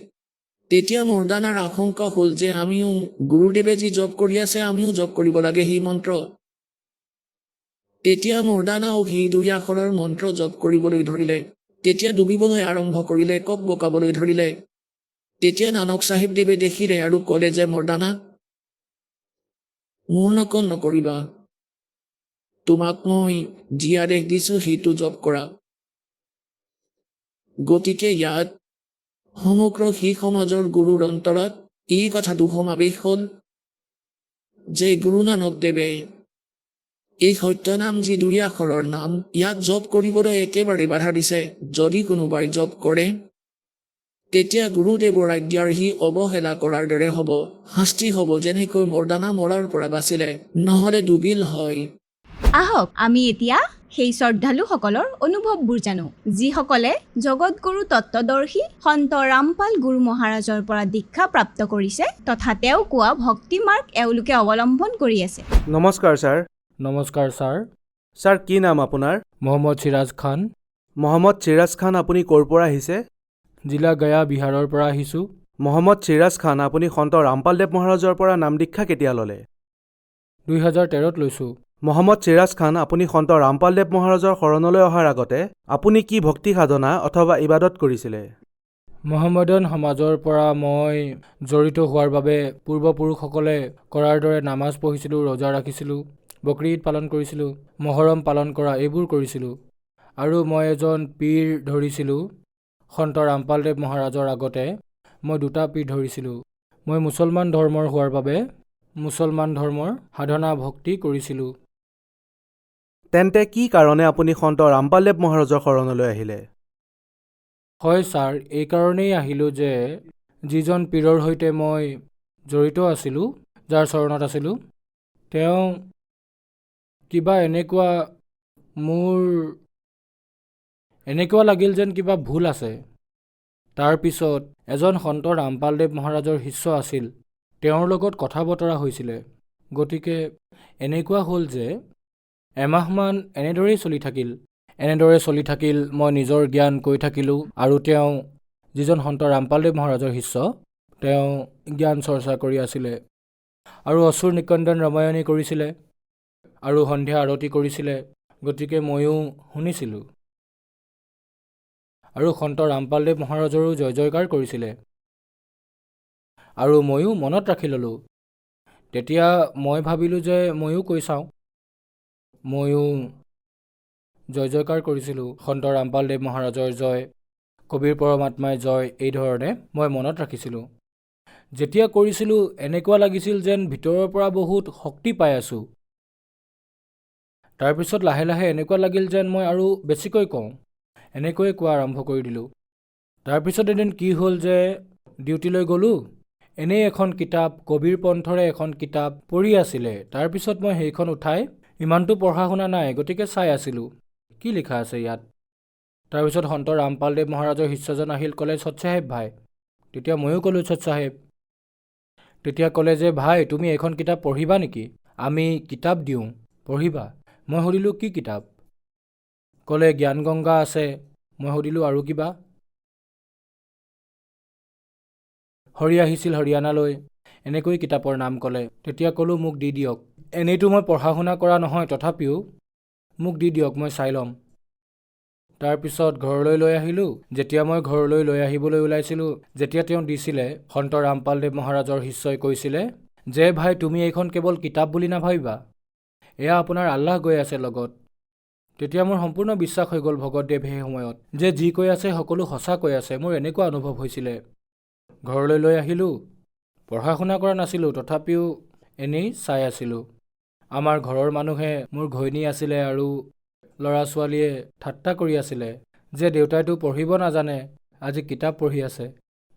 তেতিয়া মৰ্দানাৰ আশংকা হ'ল যে আমিও গুৰুদেৱে যি জপ কৰি আছে আমিও জপ কৰিব লাগে সেই মন্ত্ৰ। তেতিয়া মৰ্দানাও সেই 2 আখৰৰ মন্ত্ৰ জপ কৰিবলৈ ধৰিলে। তেতিয়া ডুবিবলৈ আৰম্ভ কৰিলে, কক বকাবলৈ ধৰিলে। তেতিয়া নানক চাহেবদেৱে দেখিলে আৰু ক'লে যে মৰ্দানা, মোৰ নকল নকৰিবা, তোমাক মই যি আদেশ দিছোঁ সেইটো জপ কৰা। গতিকে ইয়াত সমগ্ৰ শিখ সমাজৰ গুৰুৰ অন্তৰত এই কথাটো সমাৱেশ হ'ল যে গুৰু নানক দেৱে এই সত্যনাম যি 2 আখৰৰ নাম, ইয়াক জপ কৰিবলৈ একেবাৰে বাধা দিছে। যদি কোনোবাই জপ কৰে তেতিয়া গুৰুদেৱৰ আজ্ঞাৰ সি অৱহেলা কৰাৰ দৰে হ'ব, শাস্তি হ'ব, যেনেকৈ মৰ্দানা মৰাৰ পৰা বাচিলে, নহ'লে ডুবিল হয়। আহক আমি এতিয়া সেই শ্ৰদ্ধালুসকলৰ অনুভৱবোৰ জানো, যিসকলে জগতগুৰু তত্ত্বদৰ্শী সন্ত ৰামপাল গুৰু মহাৰাজৰ পৰা দীক্ষা প্ৰাপ্ত কৰিছে তথা তেওঁ কোৱা ভক্তি মাৰ্গ এওঁলোকে অৱলম্বন কৰি আছে। নমস্কাৰ ছাৰ। নমস্কাৰ ছাৰ। ছাৰ কি নাম আপোনাৰ? মহম্মদ চিৰাজ খান। মহম্মদ চিৰাজ খান, আপুনি ক'ৰ পৰা আহিছে? জিলা গয়া বিহাৰৰ পৰা আহিছোঁ। মহম্মদ চিৰাজ খান, আপুনি সন্ত ৰামপালদেৱ মহাৰাজৰ পৰা নাম দীক্ষা কেতিয়া ল'লে? 2013ত লৈছোঁ। মহম্মদ চিৰাজ খান, আপুনি সন্ত ৰামপালদেৱ মহাৰাজৰ শৰণলৈ অহাৰ আগতে আপুনি কি ভক্তি সাধনা অথবা ইবাদত কৰিছিলে? মহম্মদন সমাজৰ পৰা মই জড়িত হোৱাৰ বাবে পূৰ্বপুৰুষসকলে কৰাৰ দৰে নামাজ পঢ়িছিলোঁ, ৰোজা ৰাখিছিলোঁ, বকৰি ঈদ পালন কৰিছিলোঁ, মহৰম পালন কৰা এইবোৰ কৰিছিলোঁ। আৰু মই এজন পীৰ ধৰিছিলোঁ। সন্ত ৰামপালদেৱ মহাৰাজৰ আগতে মই 2টা পীৰ ধৰিছিলোঁ। মই মুছলমান ধৰ্মৰ হোৱাৰ বাবে মুছলমান ধৰ্মৰ সাধনা ভক্তি কৰিছিলোঁ। তেন্তে কি কাৰণে আপুনি সন্ত ৰামপালদেৱ মহাৰাজৰ শৰণলৈ আহিলে? হয় ছাৰ, এইকাৰণেই আহিলোঁ যে যিজন পীৰৰ সৈতে মই জড়িত আছিলোঁ, যাৰ চৰণত আছিলোঁ, তেওঁ কিবা এনেকুৱা লাগিল যেন কিবা ভুল আছে। তাৰপিছত এজন সন্ত ৰামপালদেৱ মহাৰাজৰ শিষ্য আছিল, তেওঁৰ লগত কথা বতৰা হৈছিলে। গতিকে এনেকুৱা হ'ল যে এমাহমান এনেদৰে চলি থাকিল। মই নিজৰ জ্ঞান কৈ থাকিলোঁ আৰু তেওঁ যিজন সন্ত ৰামপালদেৱ মহাৰাজৰ শিষ্য, তেওঁ জ্ঞান চৰ্চা কৰি আছিলে আৰু অচুৰ নিকন্দন ৰামায়ণী কৰিছিলে আৰু সন্ধিয়া আৰতি কৰিছিলে। গতিকে ময়ো শুনিছিলোঁ আৰু সন্ত ৰামপালদেৱ মহাৰাজৰো জয় জয়কাৰ কৰিছিলে আৰু ময়ো মনত ৰাখি ল'লোঁ। তেতিয়া মই ভাবিলোঁ যে ময়ো কৈ চাওঁ। ময়ো জয় জয়কাৰ কৰিছিলোঁ, সন্ত ৰামপালদেৱ মহাৰাজৰ জয়, কবিৰ পৰমাত্মাই জয়, এই ধৰণে মই মনত ৰাখিছিলোঁ। যেতিয়া কৰিছিলোঁ এনেকুৱা লাগিছিল যেন ভিতৰৰ পৰা বহুত শক্তি পাই আছোঁ। তাৰপিছত লাহে লাহে এনেকুৱা লাগিল যেন মই আৰু বেছিকৈ কওঁ। এনেকৈয়ে কোৱা আৰম্ভ কৰি দিলোঁ। তাৰপিছত এদিন কি হ'ল যে ডিউটিলৈ গ'লোঁ, এনেই এখন কিতাপ, কবিৰ পন্থৰে এখন কিতাপ পঢ়ি আছিলে। তাৰপিছত মই সেইখন উঠাই, ইমানটো পঢ়া শুনা নাই গতিকে চাই আছিলোঁ কি লিখা আছে ইয়াত। তাৰপিছত সন্ত ৰামপালদেৱ মহাৰাজৰ শিষ্যজন আহিল, ক'লে সৎ চাহেব ভাই। তেতিয়া ময়ো ক'লোঁ সৎ চাহেব। তেতিয়া ক'লে যে ভাই তুমি এইখন কিতাপ পঢ়িবা নেকি? আমি কিতাপ দিওঁ, পঢ়িবা। মই সুধিলোঁ কি কিতাপ? ক'লে জ্ঞান গংগা আছে। মই সুধিলোঁ আৰু কিবা? হৰি আহিছিল হৰিয়ানালৈ, এনেকৈ কিতাপৰ নাম ক'লে। তেতিয়া ক'লোঁ মোক দি দিয়ক। এনেইতো মই পঢ়া শুনা কৰা নহয়, তথাপিও মোক দি দিয়ক, মই চাই ল'ম। তাৰপিছত ঘৰলৈ লৈ আহিলোঁ। যেতিয়া মই ঘৰলৈ লৈ আহিবলৈ ওলাইছিলোঁ, যেতিয়া তেওঁ দিছিলে, সন্ত ৰামপালদেৱ মহাৰাজৰ শিষ্যই কৈছিলে যে ভাই তুমি এইখন কেৱল কিতাপ বুলি নাভাবিবা, এয়া আপোনাৰ আল্লাহ গৈ আছে লগত। তেতিয়া মোৰ সম্পূৰ্ণ বিশ্বাস হৈ গ'ল ভগতদেৱ সেই সময়ত যে যি কৈ আছে সকলো সঁচা কৈ আছে। মোৰ এনেকুৱা অনুভৱ হৈছিলে। ঘৰলৈ লৈ আহিলোঁ। পঢ়া শুনা কৰা নাছিলোঁ, তথাপিও এনেই চাই আছিলোঁ। আমাৰ ঘৰৰ মানুহে, মোৰ ঘৈণী আছিলে আৰু ল'ৰা ছোৱালীয়ে ঠাট্টা কৰি আছিলে যে দেউতাইতো পঢ়িব নাজানে, আজি কিতাপ পঢ়ি আছে।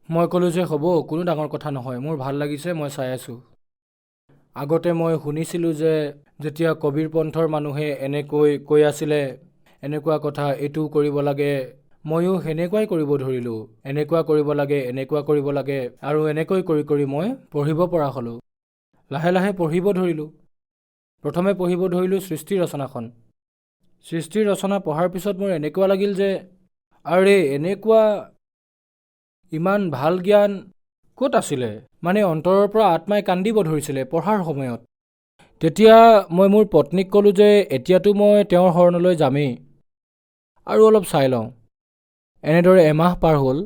মই ক'লোঁ যে হ'ব, কোনো ডাঙৰ কথা নহয়, মোৰ ভাল লাগিছে, মই চাই আছোঁ। আগতে মই শুনিছিলোঁ যে যেতিয়া কবিৰ পন্থৰ মানুহে এনেকৈ কৈ আছিলে এনেকুৱা কথা, এইটো কৰিব লাগে, ময়ো সেনেকুৱাই কৰিব ধৰিলোঁ। এনেকুৱা কৰিব লাগে, এনেকুৱা কৰিব লাগে, আৰু এনেকৈ কৰি কৰি মই পঢ়িব পৰা হ'লোঁ। লাহে লাহে পঢ়িব ধৰিলোঁ। প্ৰথমে পঢ়িব ধৰিলোঁ সৃষ্টি ৰচনাখন। সৃষ্টিৰ ৰচনা পঢ়াৰ পিছত মোৰ এনেকুৱা লাগিল যে আৰে এনেকুৱা ইমান ভাল জ্ঞান ক'ত আছিলে? মানে অন্তৰৰ পৰা আত্মাই কান্দিব ধৰিছিলে পঢ়াৰ সময়ত। তেতিয়া মই মোৰ পত্নীক ক'লোঁ যে এতিয়াতো মই তেওঁৰ শৰণলৈ যামেই, আৰু অলপ চাই লওঁ। এনেদৰে এমাহ পাৰ হ'ল।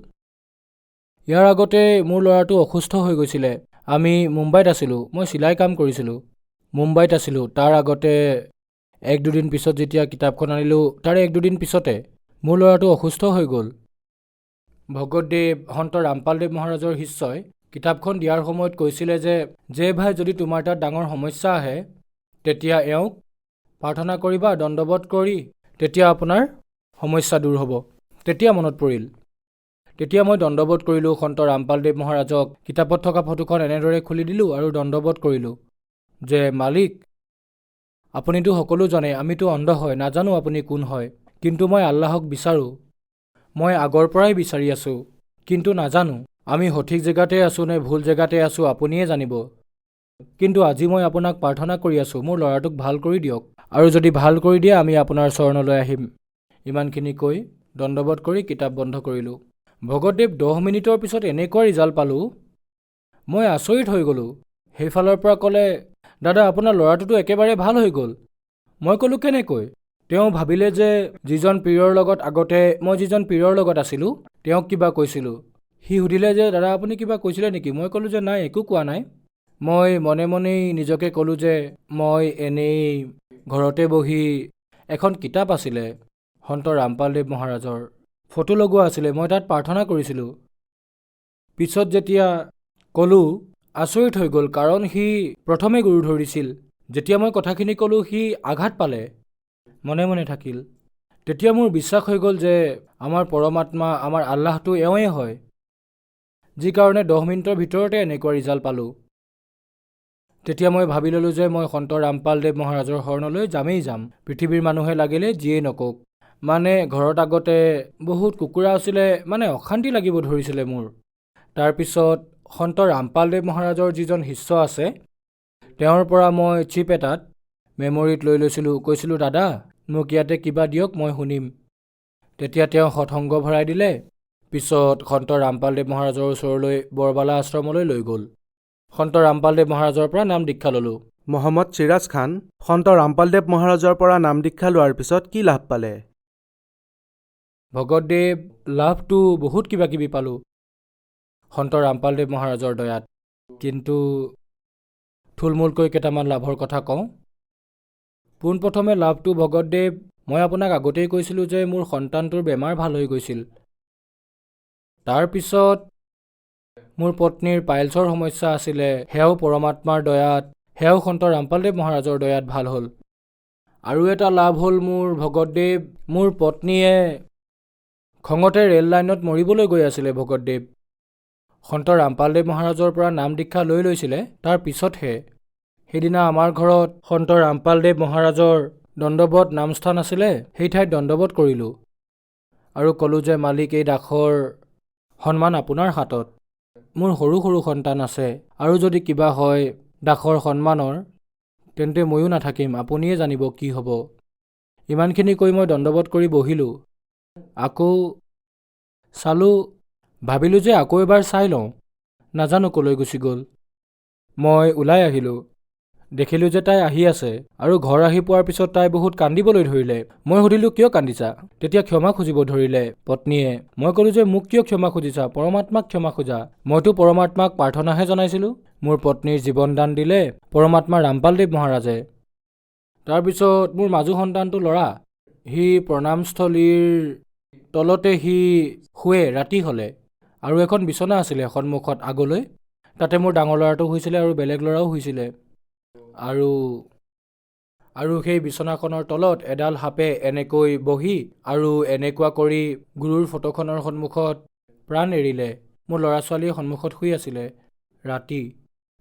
ইয়াৰ আগতে মোৰ ল'ৰাটো অসুস্থ হৈ গৈছিলে। আমি মুম্বাইত আছিলোঁ, মই চিলাই কাম কৰিছিলোঁ। মুম্বাইত আছিলোঁ। তাৰ আগতে এক দুদিন পিছত যেতিয়া কিতাপখন আনিলোঁ, তাৰে এক দুদিন পিছতে মোৰ ল'ৰাটো অসুস্থ হৈ গ'ল। ভগতদেৱ সন্ত ৰামপালদেৱ মহাৰাজৰ শিষ্যই কিতাপখন দিয়াৰ সময়ত কৈছিলে যে ভাই যদি তোমাৰ তাত ডাঙৰ সমস্যা আহে, তেতিয়া এওঁক প্ৰাৰ্থনা কৰিবা দণ্ডবত কৰি, তেতিয়া আপোনাৰ সমস্যা দূৰ হ'ব। তেতিয়া মনত পৰিল। তেতিয়া মই দণ্ডবত কৰিলোঁ সন্ত ৰামপালদেৱ মহাৰাজক। কিতাপত থকা ফটোখন এনেদৰে খুলি দিলোঁ আৰু দণ্ডবত কৰিলোঁ যে মালিক, আপুনিতো সকলো জানে, আমিতো অন্ধ হয়, নাজানো আপুনি কোন হয়, কিন্তু মই আল্লাহক বিচাৰোঁ। মই আগৰ পৰাই বিচাৰি আছোঁ, কিন্তু নাজানো আমি সঠিক জেগাতে আছোঁ নে ভুল জেগাতে আছোঁ, আপুনিয়ে জানিব। কিন্তু আজি মই আপোনাক প্ৰাৰ্থনা কৰি আছোঁ, মোৰ ল'ৰাটোক ভাল কৰি দিয়ক, আৰু যদি ভাল কৰি দিয়ে আমি আপোনাৰ চৰণলৈ আহিম। ইমানখিনি কৈ দণ্ডবত কৰি কিতাপ বন্ধ কৰিলোঁ। ভগতদেৱ 10 মিনিটৰ পিছত এনেকুৱা ৰিজাল্ট পালোঁ, মই আচৰিত হৈ গ'লোঁ। সেইফালৰ পৰা ক'লে দাদা আপোনাৰ ল'ৰাটোতো একেবাৰে ভাল হৈ গ'ল। মই ক'লোঁ কেনেকৈ? তেওঁ ভাবিলে যে যিজন পীৰৰ লগত আগতে মই যিজন পীৰৰ লগত আছিলোঁ তেওঁক কিবা কৈছিলোঁ। সি সুধিলে যে দাদা আপুনি কিবা কৈছিলে নেকি? মই ক'লোঁ যে নাই, একো কোৱা নাই। মই মনে মনেই নিজকে ক'লোঁ যে মই এনেই ঘৰতে বহি এখন কিতাপ আছিলে সন্ত ৰামপালদেৱ মহাৰাজৰ, ফটো লগোৱা আছিলে, মই তাত প্ৰাৰ্থনা কৰিছিলোঁ। পিছত যেতিয়া ক'লোঁ আচৰিত হৈ গ'ল, কাৰণ সি প্ৰথমে গুৰু ধৰিছিল। যেতিয়া মই কথাখিনি ক'লোঁ সি আঘাত পালে, মনে মনে থাকিল। তেতিয়া মোৰ বিশ্বাস হৈ গ'ল যে আমাৰ পৰমাত্মা, আমাৰ আল্লাহটো এওঁৱেই হয়, যি কাৰণে 10 মিনিটৰ ভিতৰতে এনেকুৱা ৰিজাল্ট পালোঁ। তেতিয়া মই ভাবি ল'লোঁ যে মই সন্ত ৰামপালদেৱ মহাৰাজৰ শৰণলৈ যামেই যাম, পৃথিৱীৰ মানুহে লাগিলে যিয়েই নকওক। মানে ঘৰত আগতে বহুত কুকুৰা আছিলে, মানে অশান্তি লাগিব ধৰিছিলে মোৰ। তাৰপিছত সন্ত ৰামপালদেৱ মহাৰাজৰ যিজন শিষ্য আছে, তেওঁৰ পৰা মই চিপ এটাত মেমৰিত লৈ লৈছিলোঁ। কৈছিলোঁ দাদা মোক ইয়াতে কিবা দিয়ক, মই শুনিম। তেতিয়া তেওঁ সৎসংগ ভৰাই দিলে। পিছত সন্ত ৰামপালদেৱ মহাৰাজৰ ওচৰলৈ বৰবালা আশ্ৰমলৈ লৈ গ'ল। সন্ত ৰামপালদেৱ মহাৰাজৰ পৰা নাম দীক্ষা ল'লোঁ। মহম্মদ চিৰাজ খান, সন্ত ৰামপালদেৱ মহাৰাজৰ পৰা নাম দীক্ষা লোৱাৰ পিছত কি লাভ পালে? ভগতদেৱ লাভটো বহুত কিবা কিবি পালোঁ সন্ত ৰামপালদেৱ মহাৰাজৰ দয়াত। কিন্তু থুলমূলকৈ কেইটামান লাভৰ কথা কওঁ। পোনপ্ৰথমে লাভটো ভগতদেৱ, মই আপোনাক আগতেই কৈছিলোঁ যে মোৰ সন্তানটোৰ বেমাৰ ভাল হৈ গৈছিল। তাৰপিছত মোৰ পত্নীৰ পাইলছৰ সমস্যা আছিলে, সেয়াও পৰমাত্মাৰ দয়াত, সেয়াও সন্ত ৰামপালদেৱ মহাৰাজৰ দয়াত ভাল হ'ল। আৰু এটা লাভ হ'ল মোৰ ভগতদেৱ, মোৰ পত্নীয়ে খঙতে ৰেল লাইনত মৰিবলৈ গৈ আছিলে। ভগতদেৱ সন্ত ৰামপালদেৱ মহাৰাজৰ পৰা নাম দীক্ষা লৈ লৈছিলে। তাৰ পিছতহে সেইদিনা আমাৰ ঘৰত সন্ত ৰামপালদেৱ মহাৰাজৰ দণ্ডৱত নামস্থান আছিলে, সেই ঠাইত দণ্ডৱত কৰিলোঁ আৰু ক'লোঁ যে মালিক, এই দাসৰ সন্মান আপোনাৰ হাতত। মোৰ সৰু সৰু সন্তান আছে, আৰু যদি কিবা হয় দাসৰ সন্মানৰ, তেন্তে ময়ো নাথাকিম, আপুনিয়ে জানিব কি হ'ব। ইমানখিনি কৈ মই দণ্ডৱত কৰি বহিলোঁ। আকৌ চালোঁ, ভাবিলোঁ যে আকৌ এবাৰ চাই লওঁ, নাজানো ক'লৈ গুচি গ'ল। মই ওলাই আহিলোঁ, দেখিলোঁ যে তাই আহি আছে, আৰু ঘৰ আহি পোৱাৰ পিছত তাই বহুত কান্দিবলৈ ধৰিলে। মই সুধিলোঁ, কিয় কান্দিছা? তেতিয়া ক্ষমা খুজিব ধৰিলে পত্নীয়ে। মই ক'লোঁ যে মোক কিয় ক্ষমা খুজিছা? পৰমাত্মাক ক্ষমা খোজা। মইতো পৰমাত্মাক প্ৰাৰ্থনাহে জনাইছিলোঁ। মোৰ পত্নীৰ জীৱন দান দিলে পৰমাত্মা ৰামপালদেৱ মহাৰাজে। তাৰপিছত মোৰ মাজু সন্তানটো ল'ৰা, সি প্ৰণামস্থলীৰ তলতে সি শুৱে ৰাতি হ'লে, আৰু এখন বিচনা আছিলে সন্মুখত আগলৈ, তাতে মোৰ ডাঙৰ ল'ৰাটো শুইছিলে আৰু বেলেগ ল'ৰাও শুইছিলে। আৰু সেই বিচনাখনৰ তলত এডাল সাপে এনেকৈ বহি আৰু এনেকুৱা কৰি গুৰুৰ ফটোখনৰ সন্মুখত প্ৰাণ এৰিলে। মোৰ ল'ৰা ছোৱালীয়ে সন্মুখত শুই আছিলে ৰাতি।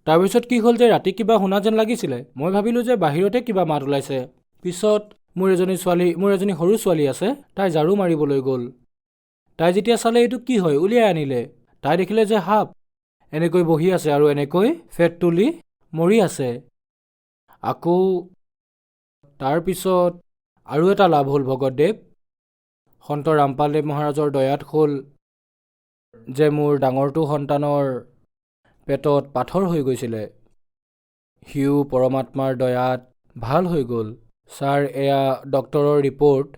তাৰপিছত কি হ'ল যে ৰাতি কিবা শুনা যেন লাগিছিলে। মই ভাবিলোঁ যে বাহিৰতে কিবা মাত ওলাইছে। পিছত মোৰ এজনী সৰু ছোৱালী আছে, তাই ঝাৰু মাৰিবলৈ গ'ল। তাই যেতিয়া চালে এইটো কি হয়, উলিয়াই আনিলে। তাই দেখিলে যে সাপ এনেকৈ বহি আছে আৰু এনেকৈ ফেট তুলি মৰি আছে। আকৌ তাৰপিছত আৰু এটা লাভ হ'ল ভগতদেৱ, সন্ত ৰামপালদেৱ মহাৰাজৰ দয়াত হ'ল যে মোৰ ডাঙৰটো সন্তানৰ পেটত পাথৰ হৈ গৈছিলে, সিও পৰমাত্মাৰ দয়াত ভাল হৈ গ'ল। ছাৰ, এয়া ডক্তৰৰ ৰিপৰ্ট,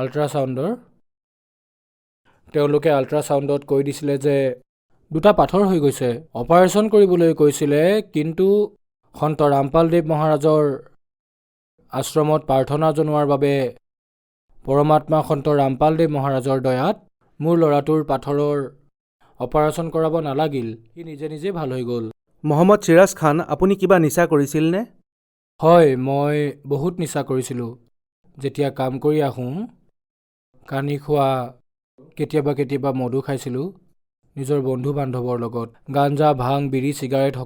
আল্ট্ৰাছাউণ্ডৰ। তেওঁলোকে আল্ট্ৰাছাউণ্ডত কৈ দিছিলে যে 2টা পাথৰ হৈ গৈছে, অপাৰেশ্যন কৰিবলৈ কৈছিলে। কিন্তু সন্ত ৰামপালদেৱ মহাৰাজৰ আশ্ৰমত প্ৰাৰ্থনা জনোৱাৰ বাবে পৰমাত্মা সন্ত ৰামপালদেৱ মহাৰাজৰ দয়াত মোৰ ল'ৰাটোৰ পাথৰৰ অপাৰেশ্যন কৰাব নালাগিল, সি নিজে নিজে ভাল হৈ গ'ল। মহম্মদ চিৰাজ খান, আপুনি কিবা নিচা কৰিছিলনে? হয়, মই বহুত নিচা কৰিছিলোঁ। যেতিয়া কাম কৰি আহোঁ, কানি খোৱা, কেতিয়াবা মদু খাইছিলোঁ নিজৰ বন্ধু বান্ধৱৰ লগত। গাঞ্জা, ভাং, বিড়ি, চিগাৰেট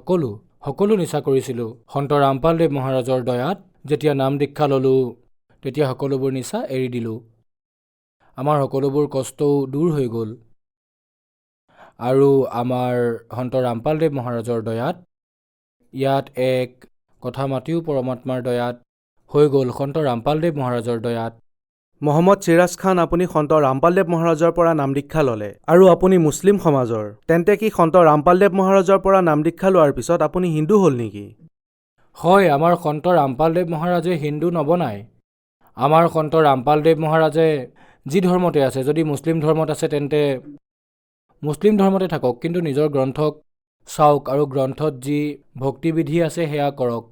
সকলো নিচা কৰিছিলোঁ। সন্ত ৰামপালদেৱ মহাৰাজৰ দয়াত যেতিয়া নাম দীক্ষা ল'লোঁ, তেতিয়া সকলোবোৰ নিচা এৰি দিলোঁ। আমাৰ সকলোবোৰ কষ্টও দূৰ হৈ গ'ল। আৰু আমাৰ সন্ত ৰামপালদেৱ মহাৰাজৰ দয়াত ইয়াত এক কথা মাতিও পৰমাত্মাৰ দয়াত হৈ গ'ল, সন্ত ৰামপালদেৱ মহাৰাজৰ দয়াত। মহম্মদ চিৰাজ খান, আপুনি সন্ত ৰামপালদেৱ মহাৰাজৰ পৰা নাম দীক্ষা ল'লে আৰু আপুনি মুছলিম সমাজৰ। তেন্তে কি সন্ত ৰামপালদেৱ মহাৰাজৰ পৰা নাম দীক্ষা লোৱাৰ পিছত আপুনি হিন্দু হ'ল নেকি? হয়, আমাৰ সন্ত ৰামপালদেৱ মহাৰাজে হিন্দু নবনায়। আমাৰ সন্ত ৰামপালদেৱ মহাৰাজে যি ধৰ্মতে আছে, যদি মুছলিম ধৰ্মত আছে তেন্তে মুছলিম ধৰ্মতে থাকক, কিন্তু নিজৰ গ্ৰন্থক চাওক আৰু গ্ৰন্থত যি ভক্তিবিধি আছে সেয়া কৰক।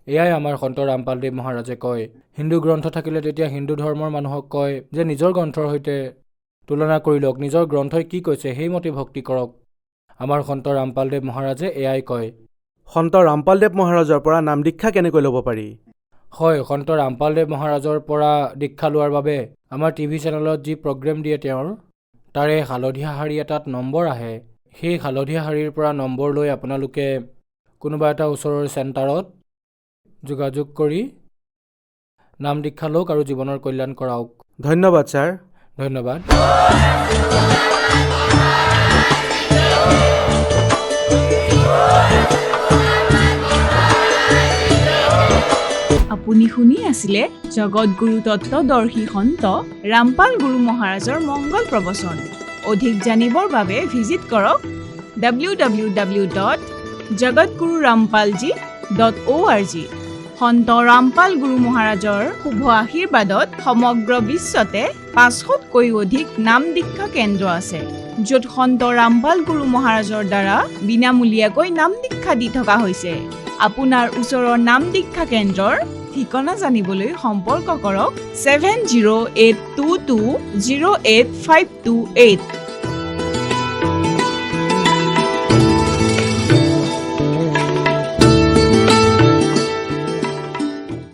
এয়াই আমাৰ সন্ত ৰামপালদেৱ মহাৰাজে কয়। হিন্দু গ্ৰন্থ থাকিলে তেতিয়া হিন্দু ধৰ্মৰ মানুহক কয় যে নিজৰ গ্ৰন্থৰ সৈতে তুলনা কৰি লওক, নিজৰ গ্ৰন্থই কি কৈছে সেইমতে ভক্তি কৰক। আমাৰ সন্ত ৰামপালদেৱ মহাৰাজে এয়াই কয়। সন্ত ৰামপালদেৱ মহাৰাজৰ পৰা নাম দীক্ষা কেনেকৈ ল'ব পাৰি? হয়, সন্ত ৰামপালদেৱ মহাৰাজৰ পৰা দীক্ষা লোৱাৰ বাবে আমাৰ টিভি চেনেলত যি প্ৰগ্ৰেম দিয়ে তেওঁৰ, তাৰে হালধীয়া শাৰী এটাত নম্বৰ আহে। সেই হালধীয়া শাৰীৰ পৰা নম্বৰ লৈ আপোনালোকে কোনোবা এটা ওচৰৰ চেণ্টাৰত যোগাযোগ কৰি নাম দীক্ষা লওক আৰু জীৱনৰ কল্যাণ কৰাওক। ধন্যবাদ ছাৰ। ধন্যবাদ। আপুনি শুনি আছিলে জগতগুৰু তত্ত্বদৰ্শী সন্ত ৰামপাল গুৰু মহাৰাজৰ মংগল প্ৰবচন। অধিক জানিবৰ বাবে ভিজিট কৰক www.jagatgururampalji.org। সন্ত ৰামপাল গুৰু মহাৰাজৰ শুভ আশীৰ্বাদত সমগ্ৰ বিশ্বতে 500তকৈ অধিক নাম দীক্ষা কেন্দ্ৰ আছে, য'ত সন্ত ৰামপাল গুৰু মহাৰাজৰ দ্বাৰা বিনামূলীয়াকৈ নাম দীক্ষা দি থকা হৈছে। আপোনাৰ ওচৰৰ নাম দীক্ষা কেন্দ্ৰৰ ঠিকনা জানিবলৈ সম্পৰ্ক কৰক 7082208528।